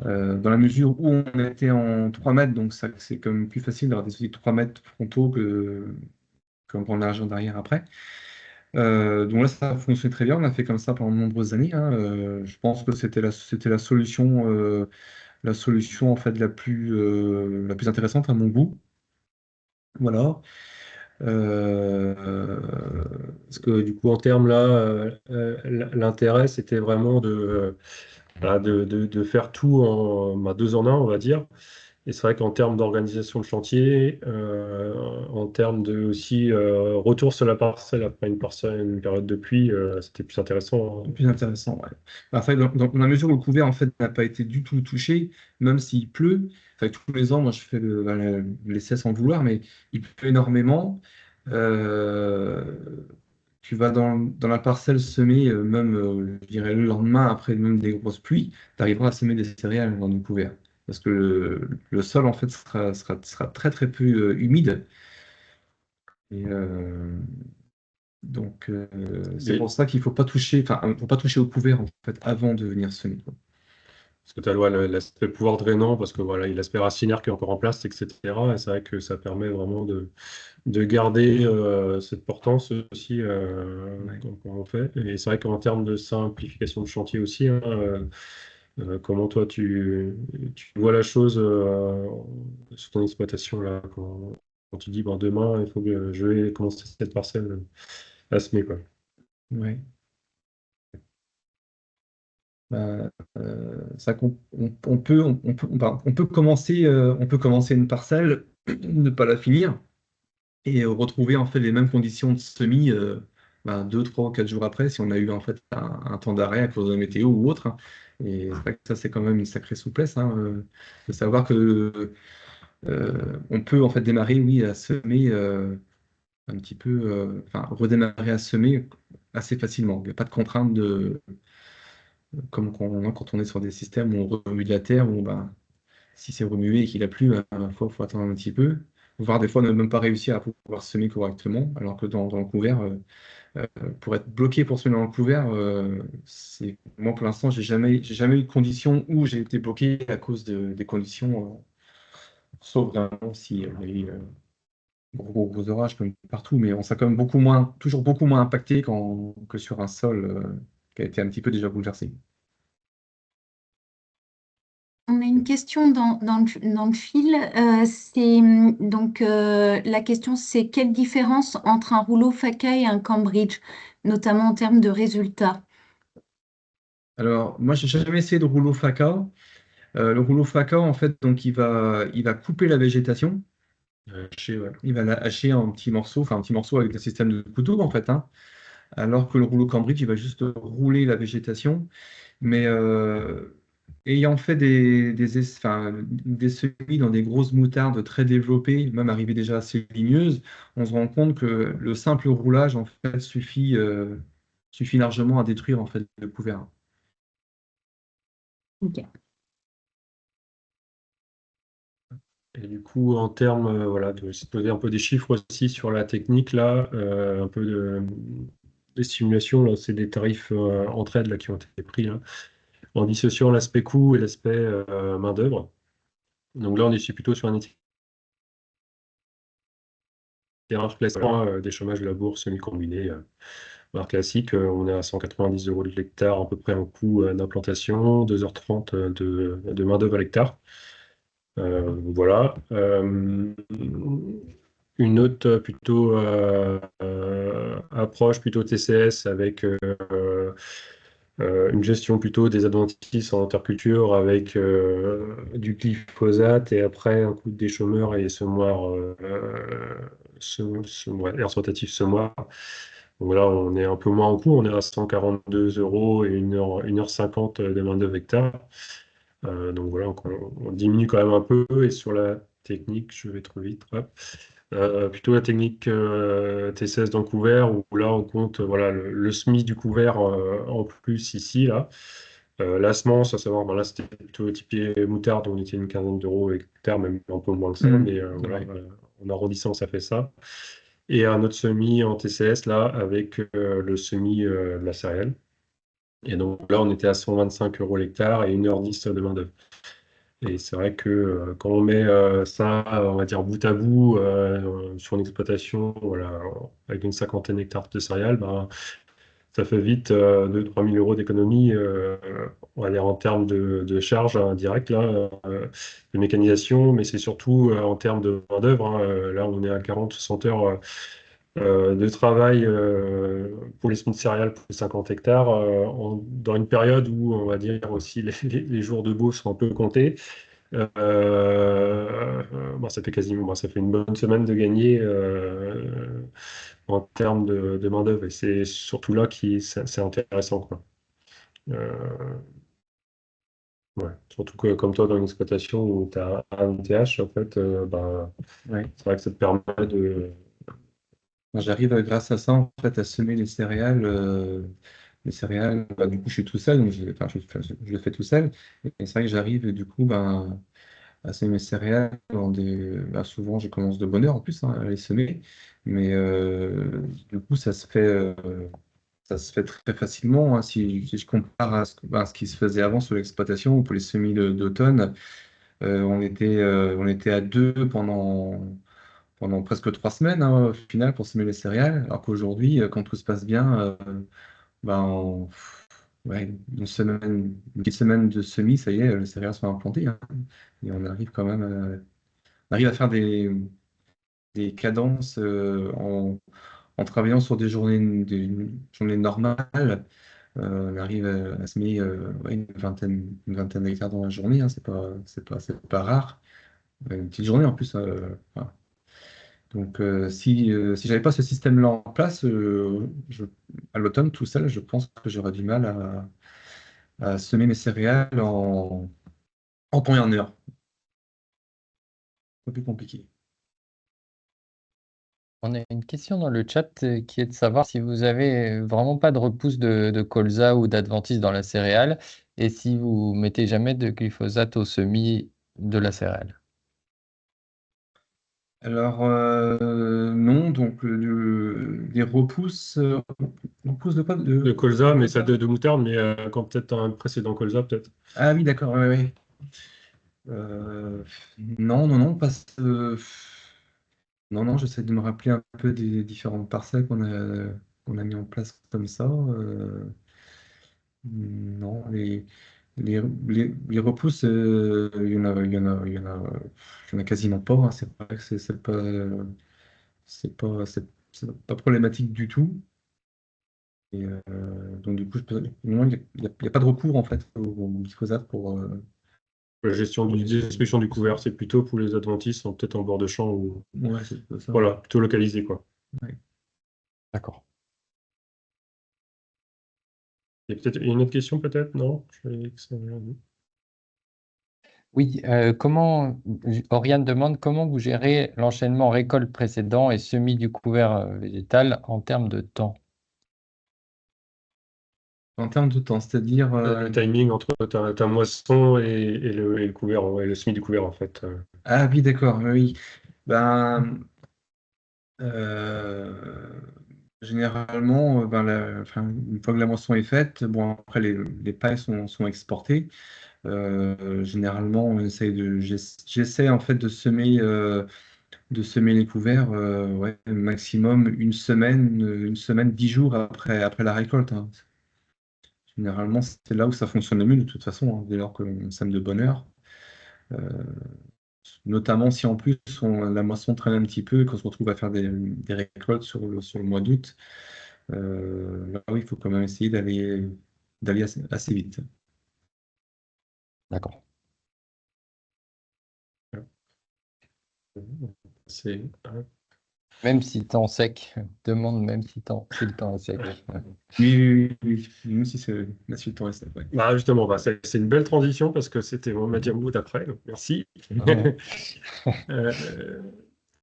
Dans la mesure où on était en 3 mètres, donc ça, c'est quand même plus facile d'avoir des outils de 3 mètres frontaux qu'en prendre l'argent derrière après. Donc là, ça a fonctionné très bien. On a fait comme ça pendant de nombreuses années, hein. Je pense que c'était la solution en fait la plus intéressante à mon goût. Voilà. Euh, Parce que du coup, en termes là, l'intérêt, c'était vraiment de faire tout en 2 en 1, on va dire. Et c'est vrai qu'en termes d'organisation de chantier, en termes de aussi retour sur la parcelle après une période de pluie, c'était plus intéressant, Le hein. plus intéressant, ouais. Enfin, dans la mesure où le couvert en fait n'a pas été du tout touché, même s'il pleut, enfin, tous les ans, moi je fais l'essai sans le vouloir, mais il pleut énormément. Euh, Tu vas dans la parcelle semer, même je dirais le lendemain, après même des grosses pluies, tu arriveras à semer des céréales dans le couvert. Parce que le sol en fait sera très très peu humide. Et, donc, c'est Et- pour ça qu'il faut pas toucher, enfin, faut pas toucher au couvert en fait avant de venir semer, quoi. Parce que tu as l'aspect pouvoir drainant, parce que voilà, il y a l'aspect racinaire qui est encore en place, etc. Et c'est vrai que ça permet vraiment de garder cette portance aussi Ouais. quand on fait. Et c'est vrai qu'en termes de simplification de chantier aussi, hein, comment toi tu vois la chose sur ton exploitation là, quand tu dis bon, demain il faut que je vais commencer cette parcelle à semer quoi. Ouais. Bah, on peut on peut commencer une parcelle, ne pas la finir et retrouver en fait les mêmes conditions de semis 2, 3, 4 jours après si on a eu en fait un temps d'arrêt à cause de la météo ou autre, hein. Et c'est vrai que ça c'est quand même une sacrée souplesse, hein, de savoir que on peut en fait démarrer, oui, à semer un petit peu, enfin redémarrer à semer assez facilement. Il n'y a pas de contrainte comme quand on est sur des systèmes où on remue de la terre, où ben, si c'est remué et qu'il a plu, il faut attendre un petit peu, voire des fois ne même pas réussir à pouvoir semer correctement, alors que dans le couvert, euh, pour être bloqué pour semer dans le couvert, moi pour l'instant, j'ai jamais eu de conditions où j'ai été bloqué à cause des conditions, sauf vraiment si il y a eu gros orages comme partout, mais on s'est quand même toujours beaucoup moins impacté que sur un sol qui a été un petit peu déjà bouleversé. On a une question dans le fil. La question, c'est quelle différence entre un rouleau Faca et un Cambridge, notamment en termes de résultats? Alors, moi, j'ai jamais essayé de rouleau Faca. Le rouleau Faca, en fait, donc il va couper la végétation. Ouais. Il va la hacher en petits morceaux, enfin un petit morceau avec un système de couteau, en fait, hein. Alors que le rouleau Cambridge, il va juste rouler la végétation. Mais ayant fait des semis dans des grosses moutardes très développées, même arrivées déjà assez ligneuses, on se rend compte que le simple roulage, en fait, suffit largement à détruire, en fait, le couvert. Ok. Et du coup, en termes voilà, de se poser un peu des chiffres aussi sur la technique, là, un peu des simulations, là, c'est des tarifs entraide là, qui ont été pris là, en dissociant l'aspect coût et l'aspect main-d'œuvre. Donc là, on est plutôt sur un éclairage classique, des chômages de labour semi-combinés. Classique, on est à 190 euros de l'hectare à peu près en coût d'implantation, 2h30 de main-d'œuvre à l'hectare. Voilà. une autre plutôt approche plutôt TCS avec une gestion plutôt des adventices en interculture avec du glyphosate et après un coup des chômeurs et semoirs, ouais, air rotatif semoir. Donc là, on est un peu moins en coût, on est à 142 euros et 1h50 de main-d'œuvre hectare. Donc voilà, on diminue quand même un peu. Et sur la technique, je vais trop vite. Hop. Plutôt la technique TCS dans le couvert, où là on compte voilà, le SMI du couvert en plus ici. Là. La semence, à savoir, ben là c'était plutôt typé moutarde, on était une quinzaine d'euros hectare, même un peu moins que ça, mais voilà, Ouais. en arrondissant, ça fait ça. Et un autre semis en TCS là, avec le semis de la céréale. Et donc là, on était à 125 euros l'hectare et 1h10 de main-d'œuvre. Et c'est vrai que quand on met ça, on va dire bout à bout, sur une exploitation voilà, avec une cinquantaine d'hectares de céréales, ben, ça fait vite 2-3 000 euros d'économie, on va dire en termes de charges indirectes, là, de mécanisation, mais c'est surtout en termes de main-d'œuvre. Hein. Là, on est à 40-60 heures de travail pour les semis de céréales pour les 50 hectares, dans une période où on va dire aussi les jours de beau sont un peu comptés. Bon, ça fait quasiment, bon, ça fait une bonne semaine de gagner en termes de main-d'œuvre et c'est surtout là qui c'est intéressant, quoi. Euh, ouais. Surtout que comme toi dans une exploitation où tu as un TH, en fait, ben, Ouais. c'est vrai que ça te permet de. Moi, j'arrive grâce à ça en fait à semer les céréales. Du coup, je suis tout seul, donc enfin, je le fais tout seul. Et c'est vrai que j'arrive du coup à semer mes céréales souvent, je commence de bonne heure en plus hein, à les semer, mais du coup, ça se fait très facilement. Hein, si je compare à ce qui se faisait avant sur l'exploitation ou pour les semis d'automne, on était à deux pendant presque 3 semaines hein, au final pour semer les céréales, alors qu'aujourd'hui, quand tout se passe bien, ouais, une petite semaine de semis, ça y est, les céréales sont implantées. Hein. Et on arrive quand même on arrive à faire des cadences en travaillant sur des journées normales. On arrive à semer ouais, une vingtaine d'hectares dans la journée. Hein, c'est pas rare. Une petite journée en plus. Voilà. Donc, si j'avais pas ce système-là en place, à l'automne, tout seul, je pense que j'aurais du mal à semer mes céréales en temps et en heure. Un peu plus compliqué. On a une question dans le chat qui est de savoir si vous avez vraiment pas de repousse de colza ou d'adventice dans la céréale et si vous mettez jamais de glyphosate au semis de la céréale. Alors, non, donc les repousses, repousses de quoi? De colza, mais ça de moutarde, mais quand peut-être un précédent colza, peut-être. Ah oui, d'accord, ouais, ouais. Non, non, non, non, non, j'essaie de me rappeler un peu des différentes parcelles qu'on a mis en place comme ça. Non, les repousses, il y en a quasiment pas. Hein. C'est vrai que c'est pas problématique du tout. Et, donc du coup, non, il y a pas de recours en fait au glyphosate La gestion pour du les semis. destruction du couvert, c'est plutôt pour les adventices, peut-être en bord de champ ou Ouais, c'est ça. voilà, plutôt localisé, quoi. Ouais. D'accord. Il y a peut-être une autre question, peut-être? Non? Oui, Oriane demande comment vous gérez l'enchaînement récolte précédent et semis du couvert végétal en termes de temps. En termes de temps, c'est-à-dire, Le timing entre ta moisson et le couvert, et le semis du couvert, en fait. ah oui, d'accord, oui. Ben, euh, généralement, enfin, une fois que la moisson est faite, bon, après les pailles sont exportées. Généralement, j'essaie en fait de semer les couverts, ouais, maximum une semaine, 10 jours après la récolte. Hein. Généralement, c'est là où ça fonctionne le mieux de toute façon, hein, dès lors qu'on sème de bonne heure. Euh, notamment si en plus la moisson traîne un petit peu et qu'on se retrouve à faire des récoltes sur le mois d'août. Là, oui, il faut quand même essayer d'aller assez vite. D'accord. C'est Même si temps sec, demande même si le temps est sec. Oui, oui, oui, oui. Même si là, si le temps reste, ouais. Bah, justement, c'est une belle transition parce que c'était mon diamo d'après, donc merci. Ouais. Euh,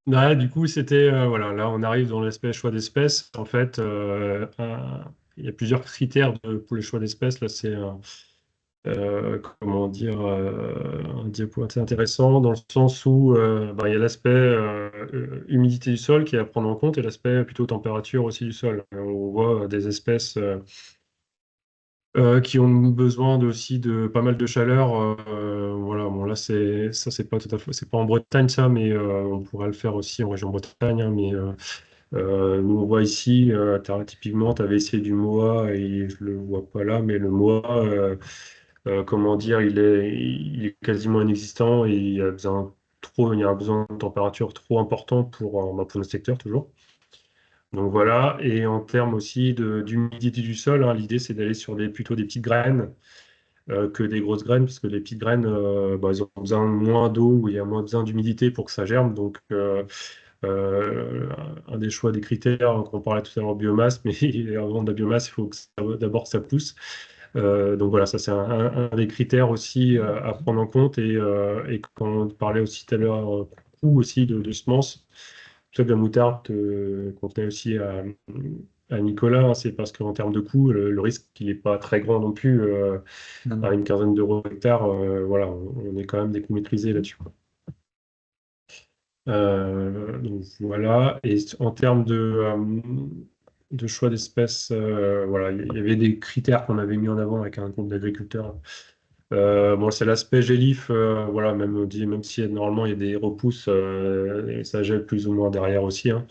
ouais, du coup, c'était, voilà, là, on arrive dans l'aspect choix d'espèces. En fait, il y a plusieurs critères pour le choix d'espèces. Là, c'est, comment dire, un diapo assez intéressant dans le sens où bah, il y a l'aspect humidité du sol qui est à prendre en compte et l'aspect plutôt température aussi du sol. On voit des espèces qui ont besoin aussi de pas mal de chaleur. Voilà, bon là c'est pas tout à fait, c'est pas en Bretagne ça, mais on pourrait le faire aussi en région Bretagne. Hein, mais nous on voit ici, typiquement, tu avais essayé du Moa et je le vois pas là, mais le Moa, comment dire, il est quasiment inexistant et il y a un besoin de température trop important pour le secteur toujours. Donc voilà, et en termes aussi d'humidité du sol, hein, l'idée c'est d'aller sur plutôt des petites graines que des grosses graines, parce que les petites graines, bah, elles ont besoin de moins d'eau, ou il y a moins besoin d'humidité pour que ça germe. Donc euh, un des choix des critères, qu'on parlait tout à l'heure biomasse, mais avant de la biomasse, il faut que d'abord ça pousse. Donc voilà, ça c'est un des critères aussi à prendre en compte. Et quand on parlait aussi tout à l'heure, coût aussi de semences, ça, de la moutarde qu'on tenait aussi à Nicolas, hein, c'est parce qu'en termes de coût, le risque il n'est pas très grand non plus. Non, À non. une quinzaine d'euros hectare, voilà, on est quand même des coûts maîtrisés là-dessus, quoi. Donc voilà. Et en termes de choix d'espèces, voilà, il y avait des critères qu'on avait mis en avant avec un compte d'agriculteur. Bon, c'est l'aspect gélif, voilà, même, on dit, même si normalement il y a des repousses, et ça gèle plus ou moins derrière aussi, hein.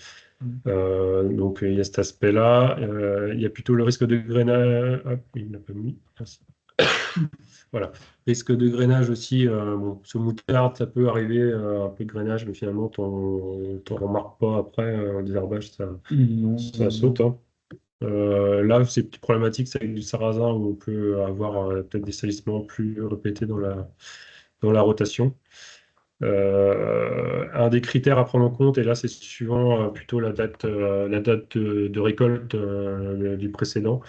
Donc il y a cet aspect-là. Il y a plutôt le risque de grainage. Ah, oui, il n'a pas mis. Merci. Voilà. Risque de grainage aussi. Bon, ce moutarde, ça peut arriver, un peu de grainage, mais finalement, t'en remarques pas après. En désherbage, Non, ça non, saute, non. hein. Là, c'est plus problématique, c'est avec du sarrasin où on peut avoir peut-être des salissements plus répétés dans la rotation. Un des critères à prendre en compte, et là, c'est suivant plutôt la date de récolte du précédent,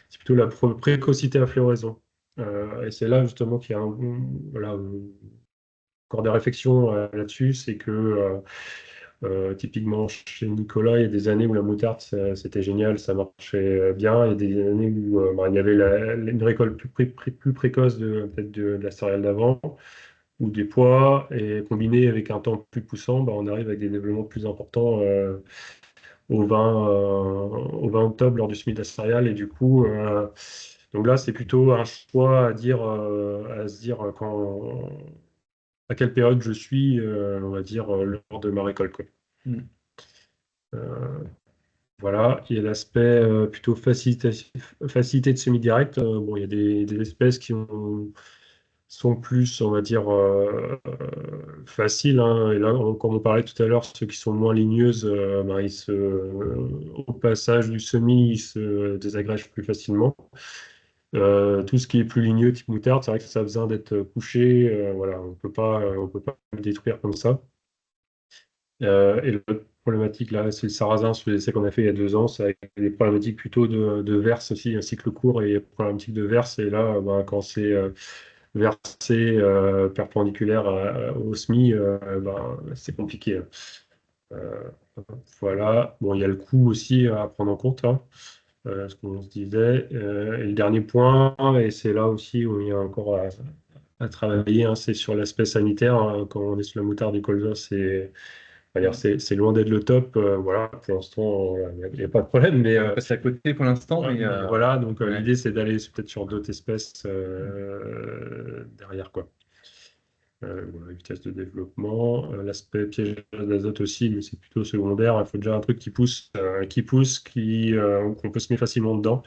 c'est plutôt la précocité à floraison. Et c'est là justement qu'il y a voilà, encore des réflexions là-dessus, c'est que typiquement chez Nicolas, il y a des années où la moutarde, c'était génial, ça marchait bien. Il y a des années où bah, il y avait une récolte plus précoce peut-être de la céréale d'avant, ou des pois, et combiné avec un temps plus poussant, bah, on arrive avec des développements plus importants au 20 octobre lors du semis de la céréale. Et du coup, donc là, c'est plutôt un choix à se dire à quelle période je suis, on va dire, lors de ma récolte, quoi. Mm. Euh, voilà, il y a l'aspect plutôt facilité de semi-direct. Bon, il y a des espèces qui sont plus, on va dire, faciles, hein. Et là, comme on parlait tout à l'heure, ceux qui sont moins ligneuses, ben, au passage du semis, ils se désagrègent plus facilement. Tout ce qui est plus ligneux, type moutarde, c'est vrai que ça a besoin d'être couché. Voilà, on peut pas le détruire comme ça. Et l'autre problématique là, c'est le sarrasin sur les essais qu'on a fait il y a 2 ans. C'est avec des problématiques plutôt de verse aussi, un cycle court et problématique de verse. Et là, ben, quand c'est versé perpendiculaire au SMI, ben, c'est compliqué, hein. Euh, voilà. Bon, il y a le coût aussi à prendre en compte, hein, ce qu'on se disait. Et le dernier point, et c'est là aussi où il y a encore à travailler, hein, c'est sur l'aspect sanitaire, hein. Quand on est sur la moutarde du colza, on va dire, c'est loin d'être le top. Voilà, pour l'instant, il n'y a pas de problème, mais On passe à côté pour l'instant, ouais, mais mais voilà, donc ouais. l'idée c'est d'aller peut-être sur d'autres espèces derrière, quoi. Voilà, vitesse de développement, l'aspect piège d'azote aussi, mais c'est plutôt secondaire. Il faut déjà un truc qu'on peut se mettre facilement dedans.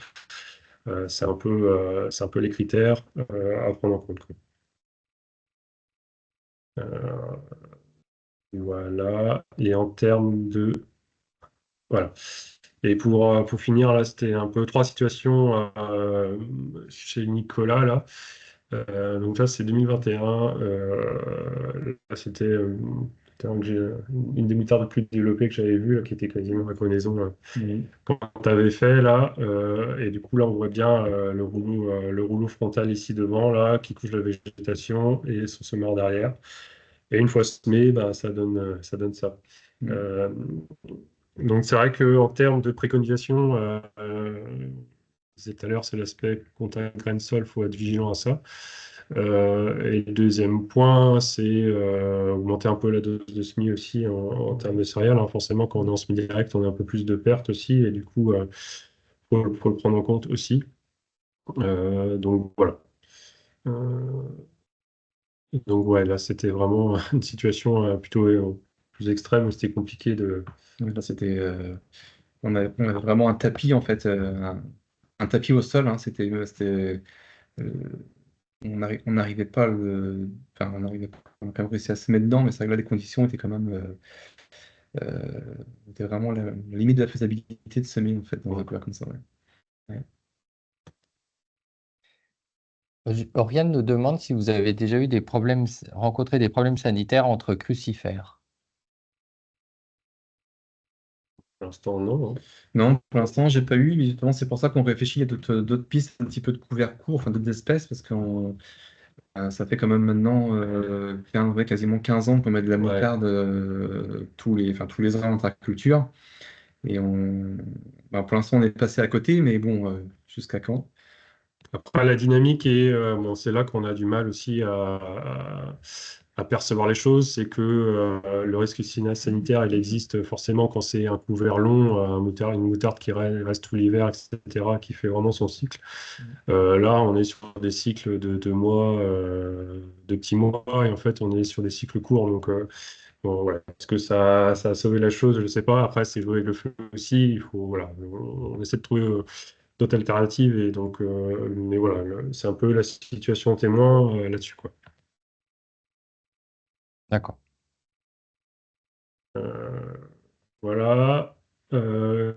C'est un peu les critères à prendre en compte, quoi. Euh, voilà. Et en termes de... Voilà. Et pour finir, là, c'était un peu trois situations chez Nicolas, là. Donc là, c'est 2021. Là, c'était une des moutardes les plus développées que j'avais vues, là, qui était quasiment à connaissance quand tu avais fait, là. Et du coup, là, on voit bien le rouleau frontal ici devant, là, qui couche la végétation et son semeur derrière. Et une fois semé, bah, ça donne ça. Euh, donc c'est vrai qu'en termes de préconisation, je disais tout à l'heure, c'est l'aspect contact grain-sol, il faut être vigilant à ça. Et le deuxième point, c'est augmenter un peu la dose de semis aussi en termes de céréales, hein. Forcément, quand on est en semis direct, on a un peu plus de pertes aussi, et du coup, faut le prendre en compte aussi. Donc voilà. Euh, donc ouais, là, c'était vraiment une situation plutôt plus extrême où c'était compliqué de... Là, on avait vraiment un tapis, en fait, un tapis au sol, hein. Euh, on n'arrivait pas enfin, on a quand même réussi à se mettre dedans, mais c'est vrai que là, les conditions étaient quand même, étaient vraiment la limite de la faisabilité de semer, en fait, dans un couvert comme ça, ouais. Ouais. Oriane nous demande si vous avez déjà eu rencontré des problèmes sanitaires entre crucifères. Pour l'instant, non, hein. Non, pour l'instant, j'ai pas eu, mais justement, c'est pour ça qu'on réfléchit à d'autres pistes, un petit peu de couverts courts, enfin d'autres espèces, parce que ça fait quand même maintenant ouais, quasiment 15 ans qu'on met de la Ouais. moutarde tous les ans en agriculture. Et pour l'instant, on est passé à côté, mais bon, jusqu'à quand? Après, la dynamique, et bon, c'est là qu'on a du mal aussi à percevoir les choses, c'est que le risque sanitaire, il existe forcément quand c'est un couvert long, une moutarde qui reste tout l'hiver, etc., qui fait vraiment son cycle. Là, on est sur des cycles de 2 mois, de petits mois, et en fait, on est sur des cycles courts. Donc, bon, voilà. Est-ce que ça a sauvé la chose? Je ne sais pas. Après, c'est jouer avec le feu aussi. Il faut, voilà, on essaie de trouver d'autres alternatives. Et donc, mais voilà, c'est un peu la situation témoin là-dessus, quoi. D'accord. Euh, voilà. Euh,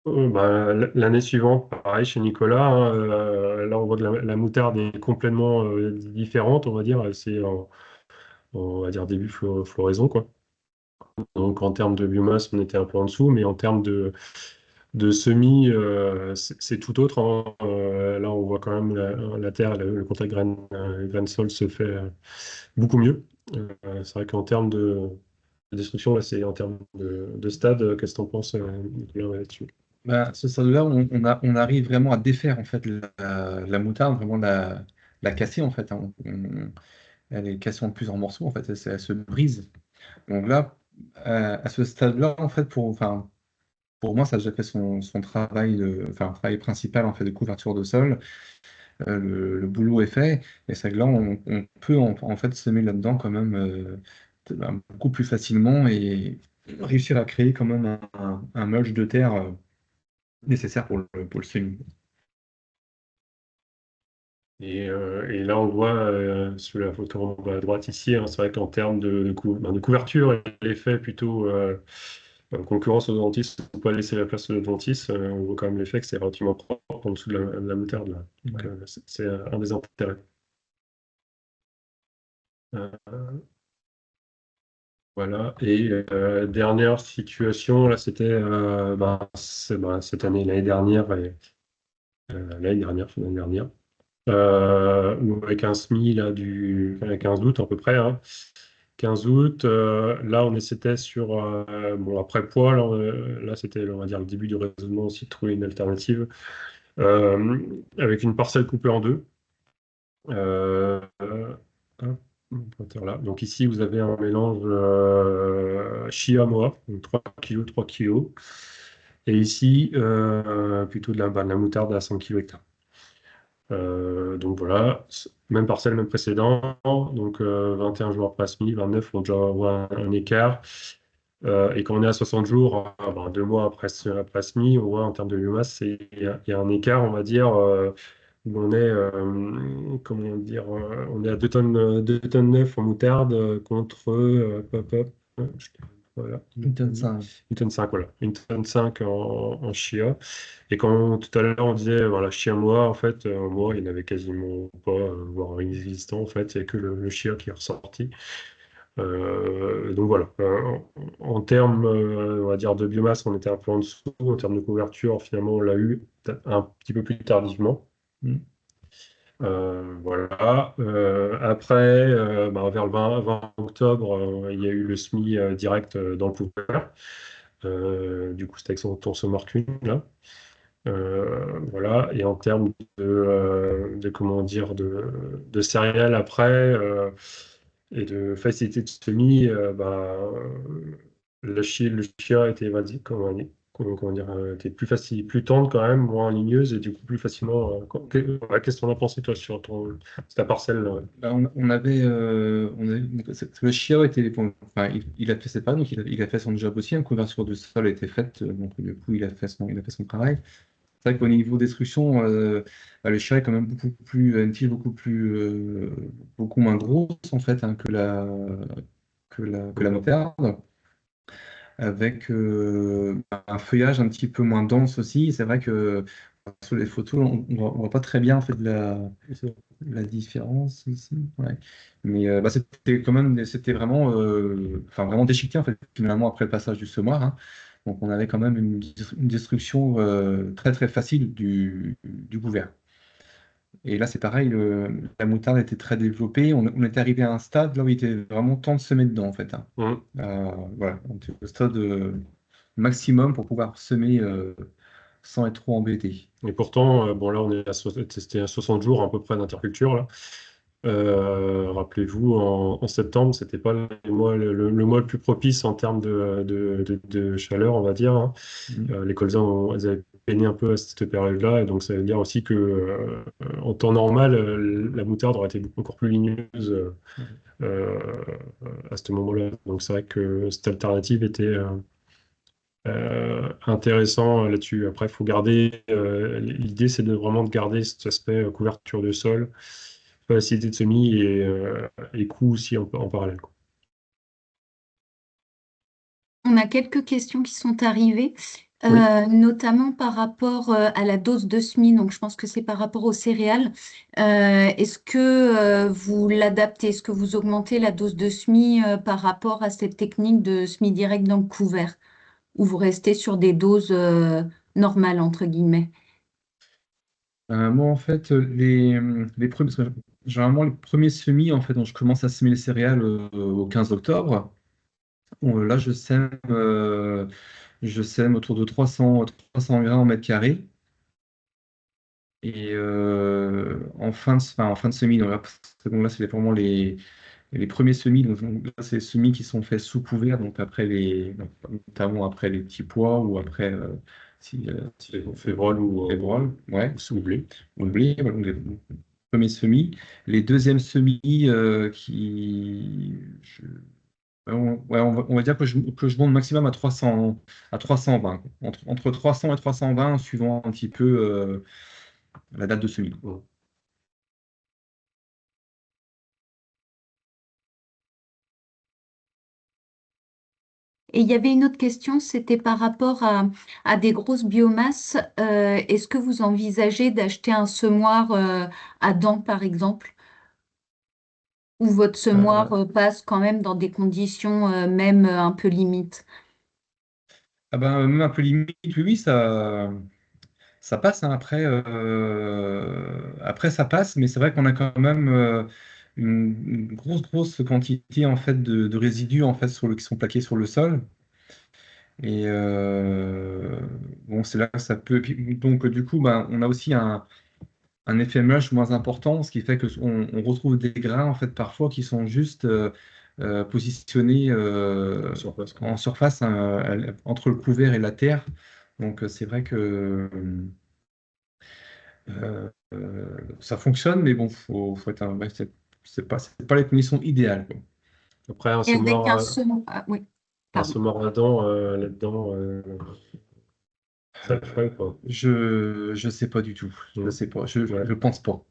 bah, l'année suivante, pareil chez Nicolas, hein, là, on voit que la moutarde est complètement différente, on va dire. C'est on va dire début floraison, quoi. Donc, en termes de biomasse, on était un peu en dessous, mais en termes de semis, c'est tout autre, hein. Là, on voit quand même la terre, le contact grain-sol se fait beaucoup mieux. C'est vrai qu'en termes de destruction, là, c'est en termes de stade. Qu'est-ce que tu en penses, Nicolas, ouais, là-dessus? Ce stade-là, on arrive vraiment à défaire en fait la moutarde, vraiment la casser en fait, hein. Elle est cassée en plusieurs morceaux en fait, elle se brise. Donc là, à ce stade-là, en fait, enfin, pour moi, ça a déjà fait son travail, enfin, travail principal en fait de couverture de sol. Le boulot est fait, et c'est que là, on peut en fait semer là-dedans quand même beaucoup plus facilement et réussir à créer quand même un mulch de terre nécessaire pour le semis. Et là, on voit sur la photo en bas à droite ici, hein, c'est vrai qu'en termes de couverture, elle est fait plutôt en concurrence aux adventices. Il ne faut pas laisser la place aux adventices. On voit quand même l'effet que c'est relativement propre en dessous de la moutarde, là. Donc, Ouais. c'est un des intérêts. Euh, voilà. Et dernière situation, là, c'était cette année, l'année dernière. Avec un SMI là, du 15 août à peu près, hein. 15 août, là on était sur, bon après poids, là, c'était on va dire le début du raisonnement aussi de trouver une alternative, euh, avec une parcelle coupée en deux. Hop, mon pointeur là. Donc ici vous avez un mélange Chia-Moa, donc 3 kg, 3 kg. Et ici, plutôt de la moutarde à 100 kg hectare. Donc voilà, même parcelle, même précédent. Donc 21 jours après SMI, 29, on déjà voit un écart. Et quand on est à 60 jours, 2 mois après SMI, on voit en termes de biomasse, il y a un écart, on va dire, où on est, comment dire, on est à 2 tonnes 9 en moutarde contre, hop, hop, voilà, Une tonne 5. 1 tonne 5, voilà, 1 tonne 5 en chia. Et quand tout à l'heure on disait, voilà, chia moi, en fait, moi, il n'y en avait quasiment pas, voire inexistant, en fait, il n'y a que le chia qui est ressorti. Donc voilà, en termes, on va dire, de biomasse, on était un peu en dessous. En termes de couverture, finalement, on l'a eu un petit peu plus tardivement. Mm. Voilà. Après, vers le 20 octobre, il y a eu le SMI direct dans le couvert. Du coup, c'était avec son Marcune, là. Voilà. Et en termes comment dire, de céréales après, et de facilité de semis, le chia était, comment dire, était plus facile, plus tendre quand même, moins ligneuse et du coup plus facilement. Ouais, qu'est-ce que tu en as pensé toi sur ta parcelle? Le chia était, bon, enfin, il a fait ses pas, donc il a fait son job aussi. Une couverture du sol a été faite, donc du coup il a fait son travail. C'est vrai qu'au niveau destruction, le chia est quand même beaucoup plus, une tige beaucoup moins grosse en fait hein, que la moutarde, avec un feuillage un petit peu moins dense aussi. C'est vrai que sur les photos, on voit pas très bien en fait la différence ici. Ouais. Mais c'était quand même, c'était vraiment, enfin vraiment déchiqueté en fait finalement après le passage du semoir, hein. Donc on avait quand même une destruction très très facile du couvert. Et là c'est pareil, la moutarde était très développée. On était arrivé à un stade là où il était vraiment temps de semer dedans en fait, hein. Hum. Voilà, on était au stade maximum pour pouvoir semer sans être trop embêté. Et pourtant, bon là on est c'était à 60 jours à peu près d'interculture là. Rappelez-vous, en septembre, c'était pas le mois le plus propice en termes de chaleur, on va dire, hein. Mm. Les colzas, elles avaient peiné un peu à cette période-là, et donc ça veut dire aussi que en temps normal, la moutarde aurait été encore plus ligneuse euh, à ce moment-là. Donc c'est vrai que cette alternative était intéressant là-dessus. Après, il faut garder, l'idée, c'est vraiment de garder cet aspect couverture de sol, facilité de semis et coût aussi en parallèle, quoi. On a quelques questions qui sont arrivées, Oui. notamment par rapport à la dose de SMI. Donc, je pense que c'est par rapport aux céréales. Est-ce que vous l'adaptez? Est-ce que vous augmentez la dose de SMI par rapport à cette technique de SMI direct dans le couvert? Ou vous restez sur des doses normales, entre guillemets? Moi, en fait, les premiers, parce que généralement, les premiers semis, en fait, dont je commence à semer les céréales au 15 octobre, là, je sème autour de 300 grammes au mètre carré. Et en fin de semis, donc là, c'est vraiment les premiers semis. Donc, là, c'est les semis qui sont faits sous couvert, donc notamment après les petits pois ou après Févrole févrole, ouais, ou blé. ou le blé, voilà, donc les premiers semis. Les deuxièmes semis on va dire que je monte maximum à 320, quoi. Entre 300 et 320, suivant un petit peu la date de semis. Ouais. Et il y avait une autre question, c'était par rapport à des grosses biomasses. Est-ce que vous envisagez d'acheter un semoir à dents, par exemple, où votre semoir passe quand même dans des conditions même un peu limites? Ah ben, même un peu limite, oui, oui, ça passe, hein. Après, ça passe, mais c'est vrai qu'on a quand même une grosse, grosse quantité en fait, de résidus en fait, qui sont plaqués sur le sol. Et bon, c'est là que ça peut. Donc, du coup, ben, on a aussi un effet mush moins important, ce qui fait qu'on retrouve des grains en fait, parfois qui sont juste positionnés Surface, quoi. en surface hein, entre le couvert et la terre. Donc, c'est vrai que. Ça fonctionne, mais bon, faut être ouais, c'est pas les conditions idéales, quoi. Après, Et avec un semoir, ah, oui, un pardon. semoir à dents, là-dedans, très frais, quoi. Je sais pas du tout. Je sais pas. Ouais. Je pense pas.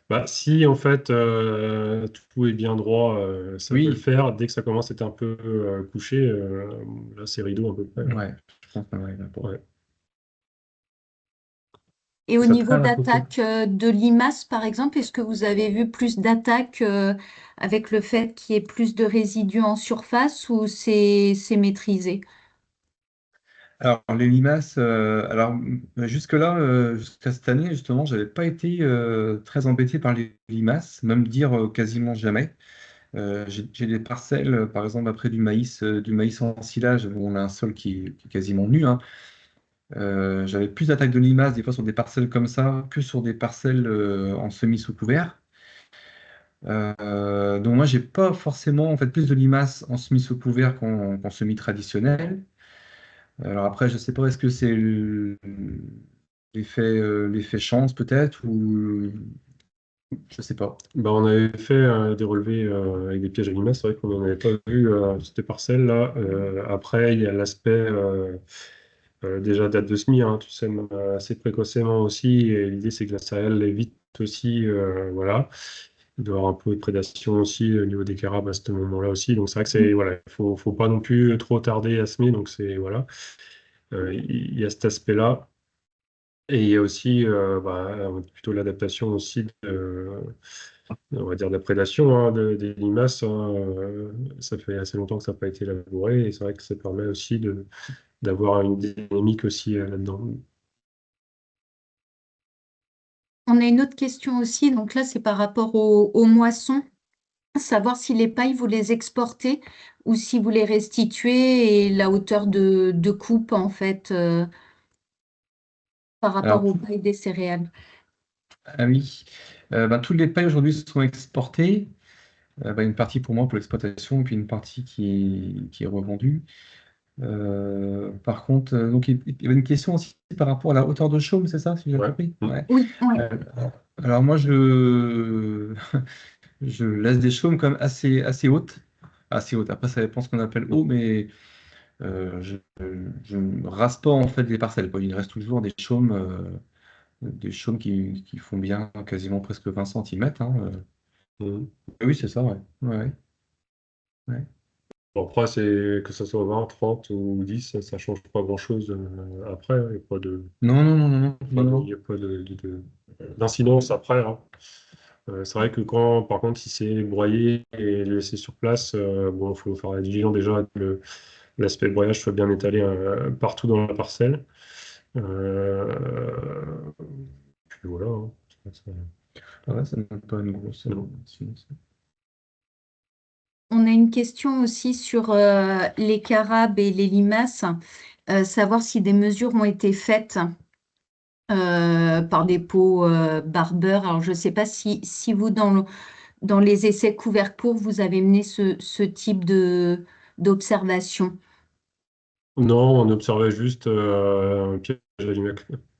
Bah, si en fait tout est bien droit, ça peut le Oui, faire. Dès que ça commence à être un peu couché, là c'est rideau à peu près. ouais. Je pense que ouais, d'accord. Ouais. Et au Ça niveau traîne un peu. d'attaque de limaces, par exemple, est-ce que vous avez vu plus d'attaques avec le fait qu'il y ait plus de résidus en surface ou c'est maîtrisé? Alors, les limaces, jusque-là, jusqu'à cette année, justement, j'avais pas été très embêté par les limaces, même dire quasiment jamais. J'ai des parcelles, par exemple, après du maïs en silage, où on a un sol qui est quasiment nu, hein. J'avais plus d'attaques de limaces, des fois, sur des parcelles comme ça, que sur des parcelles en semi sous couvert. Donc, moi, j'ai pas forcément, en fait, plus de limaces en semi sous couvert qu'en semi traditionnel. Alors après, je sais pas, est-ce que c'est l'effet chance peut-être ou je sais pas. Bah, on avait fait des relevés avec des pièges à limaces, c'est vrai qu'on n'en avait pas vu sur ces parcelles-là. Après, il y a l'aspect déjà date de semis, hein, tu sèmes assez précocement aussi, et l'idée c'est que la céréale est vite aussi, voilà. Il doit y avoir un peu de prédation aussi au niveau des carabes à ce moment-là aussi. Donc c'est vrai que voilà, faut pas non plus trop tarder à semer, donc c'est voilà. Il y a cet aspect-là. Et il y a aussi plutôt l'adaptation aussi on va dire de la prédation hein, des limaces. Hein, ça fait assez longtemps que ça n'a pas été labouré et c'est vrai que ça permet aussi d'avoir une dynamique aussi là-dedans. On a une autre question aussi, donc là c'est par rapport aux moissons, savoir si les pailles vous les exportez ou si vous les restituez et la hauteur de coupe en fait par rapport Alors, aux pailles des céréales. ah oui, toutes les pailles aujourd'hui sont exportées. Une partie pour moi pour l'exploitation et puis une partie qui est revendue. Par contre, donc il y avait une question aussi par rapport à la hauteur de chaume, c'est ça, si j'ai Ouais. compris? Ouais. Oui, oui. Euh, alors moi, je laisse des chaumes quand même assez hautes. Assez hautes. Après, ça dépend ce qu'on appelle haut, mais je ne rase pas en fait des parcelles, quoi. Il reste toujours des chaumes qui font bien quasiment presque 20 centimètres, hein. Mhm. Oui, c'est ça, ouais. Ouais, ouais. Ouais. Bon, après, c'est que ça soit 20, 30 ou 10, ça change pas grand-chose après. Hein. Il n'y a pas de, Non, non, non, non, non, pas non, de- il non. y a pas d'incidence après. Hein. C'est vrai que quand, par contre, si c'est broyé et laissé sur place, bon, il faut faire la diligence déjà que l'aspect broyage soit bien étalé partout dans la parcelle. Euh, Puis voilà. Hein. Ah ouais, ça n'a pas une grosse. Non. On a une question aussi sur les carabes et les limaces, savoir si des mesures ont été faites par des pots Barber. Alors, je ne sais pas si vous, dans les essais couverts courts, vous avez mené ce type d'observation. Non, on observait juste un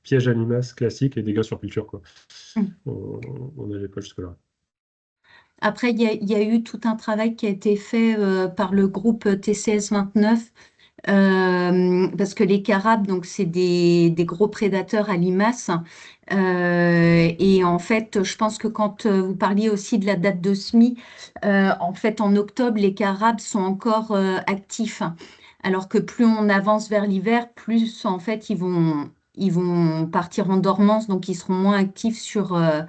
piège à limaces classique et dégâts sur culture, quoi. On n'allait pas jusque-là. Après, il y a eu tout un travail qui a été fait par le groupe TCS 29, parce que les carabes, donc c'est des gros prédateurs à limaces. Et en fait, je pense que quand vous parliez aussi de la date de semis, en fait, en octobre, les carabes sont encore actifs. Alors que plus on avance vers l'hiver, plus en fait, ils vont partir en dormance, donc ils seront moins actifs sur la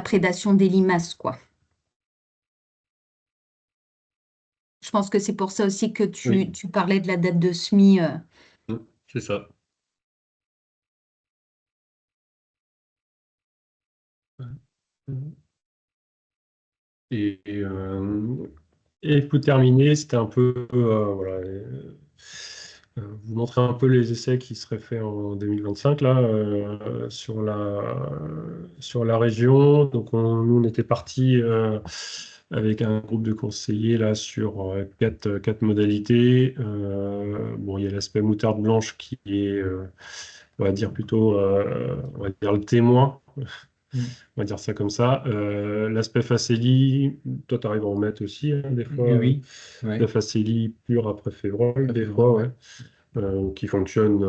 prédation des limaces, quoi. Je pense que c'est pour ça aussi que Oui, tu parlais de la date de semis. c'est ça. Et, et pour terminer, c'était un peu, voilà, vous montrer un peu les essais qui seraient faits en 2025 là, sur la région. Donc nous, on était partis avec un groupe de conseillers là sur quatre modalités. Bon, il y a l'aspect moutarde blanche qui est, on va dire plutôt, on va dire le témoin. Mm. On va dire ça comme ça. L'aspect facélie, toi, tu arrives à en mettre aussi, hein, des fois. Oui, La ouais. facélie pure après févrole, Ça des fait vrai, fois, ouais. ouais. qui fonctionne,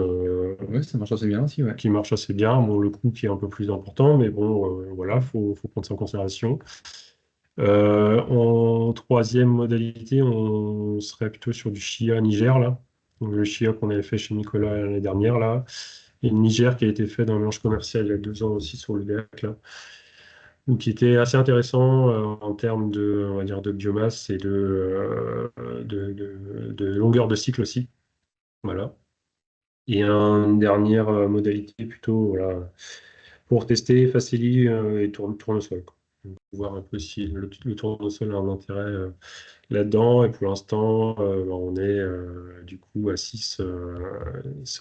Ouais, ça marche assez bien aussi, ouais. qui marche assez bien. Bon, le coût qui est un peu plus important, mais bon, voilà, faut prendre ça en considération. En troisième modalité, on serait plutôt sur du Chia Niger, là. Donc, le Chia qu'on avait fait chez Nicolas l'année dernière, là. Et le Niger qui a été fait dans le mélange commercial il y a 2 ans aussi sur le lac, là. Donc, qui était assez intéressant en termes de, on va dire, de biomasse et de longueur de cycle aussi. Voilà. Et une dernière modalité plutôt, voilà, pour tester Facili et tournesol, quoi. Donc, voir un peu si le tournesol a un intérêt là-dedans. Et pour l'instant, on est du coup à 6.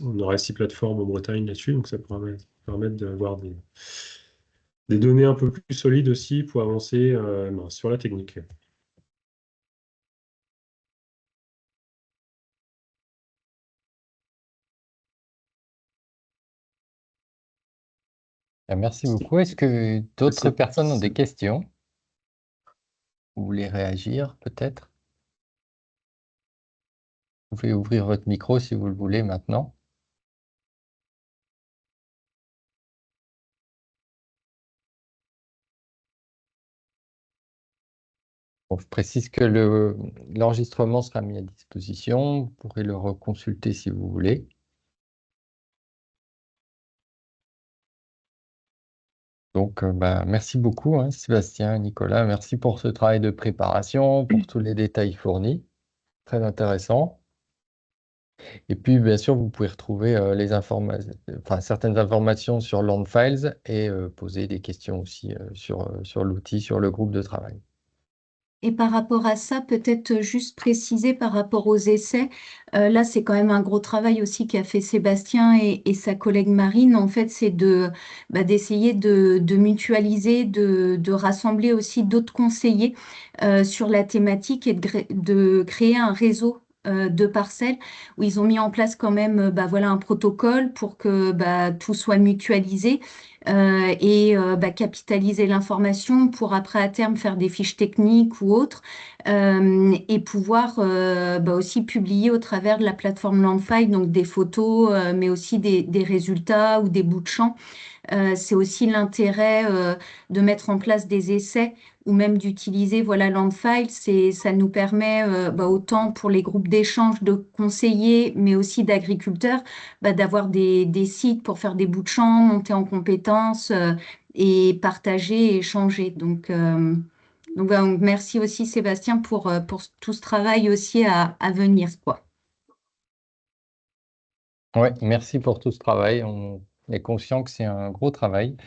On aurait 6 plateformes en Bretagne là-dessus. Donc ça pourrait permettre d'avoir des données un peu plus solides aussi pour avancer sur la technique. Merci beaucoup. Est-ce que d'autres personnes ont des questions? Vous voulez réagir peut-être? Vous pouvez ouvrir votre micro si vous le voulez maintenant. Bon, je précise que l'enregistrement sera mis à disposition. Vous pourrez le reconsulter si vous voulez. Donc, merci beaucoup, hein, Sébastien, Nicolas. Merci pour ce travail de préparation, pour tous les détails fournis. Très intéressant. Et puis, bien sûr, vous pouvez retrouver certaines informations sur Landfiles et poser des questions aussi sur l'outil, sur le groupe de travail. Et par rapport à ça, peut-être juste préciser par rapport aux essais, là c'est quand même un gros travail aussi qu'a fait Sébastien et sa collègue Marine. En fait, c'est d'essayer de mutualiser, de rassembler aussi d'autres conseillers sur la thématique et de créer un réseau de parcelles où ils ont mis en place quand même voilà, un protocole pour que tout soit mutualisé et capitaliser l'information pour après à terme faire des fiches techniques ou autres et pouvoir aussi publier au travers de la plateforme Landfile donc des photos mais aussi des résultats ou des bouts de champ. C'est aussi l'intérêt de mettre en place des essais ou même d'utiliser voilà Landfile. Ça nous permet autant pour les groupes d'échange de conseillers, mais aussi d'agriculteurs, d'avoir des sites pour faire des bouts de champ, monter en compétences et partager et échanger. Donc, merci aussi Sébastien pour tout ce travail aussi à venir, quoi. Oui, merci pour tout ce travail. On est conscient que c'est un gros travail.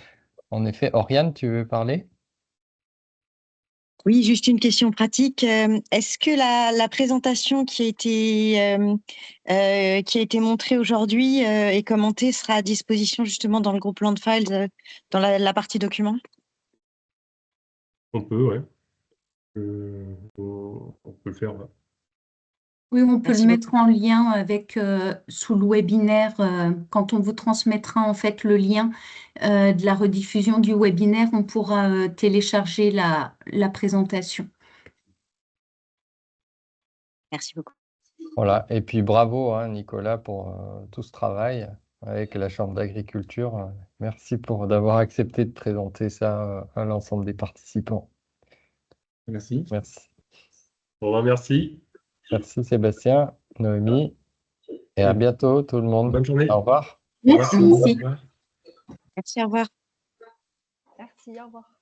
En effet, Oriane, tu veux parler? Oui, juste une question pratique. Est-ce que la présentation qui a été montrée aujourd'hui et commentée sera à disposition justement dans le groupe Landfiles, dans la partie documents? On peut, ouais. On peut le faire. Ouais. Oui, on peut Merci le mettre en lien avec sous le webinaire quand on vous transmettra en fait le lien de la rediffusion du webinaire, on pourra télécharger la présentation. Merci beaucoup. Voilà. Et puis bravo, hein, Nicolas, pour tout ce travail avec la Chambre d'agriculture. Merci d'avoir accepté de présenter ça à l'ensemble des participants. Merci. Merci. Au revoir, merci. Merci Sébastien, Noémie, et à bientôt tout le monde. Bonne journée. Au revoir. Merci. Merci, au revoir. Merci, au revoir.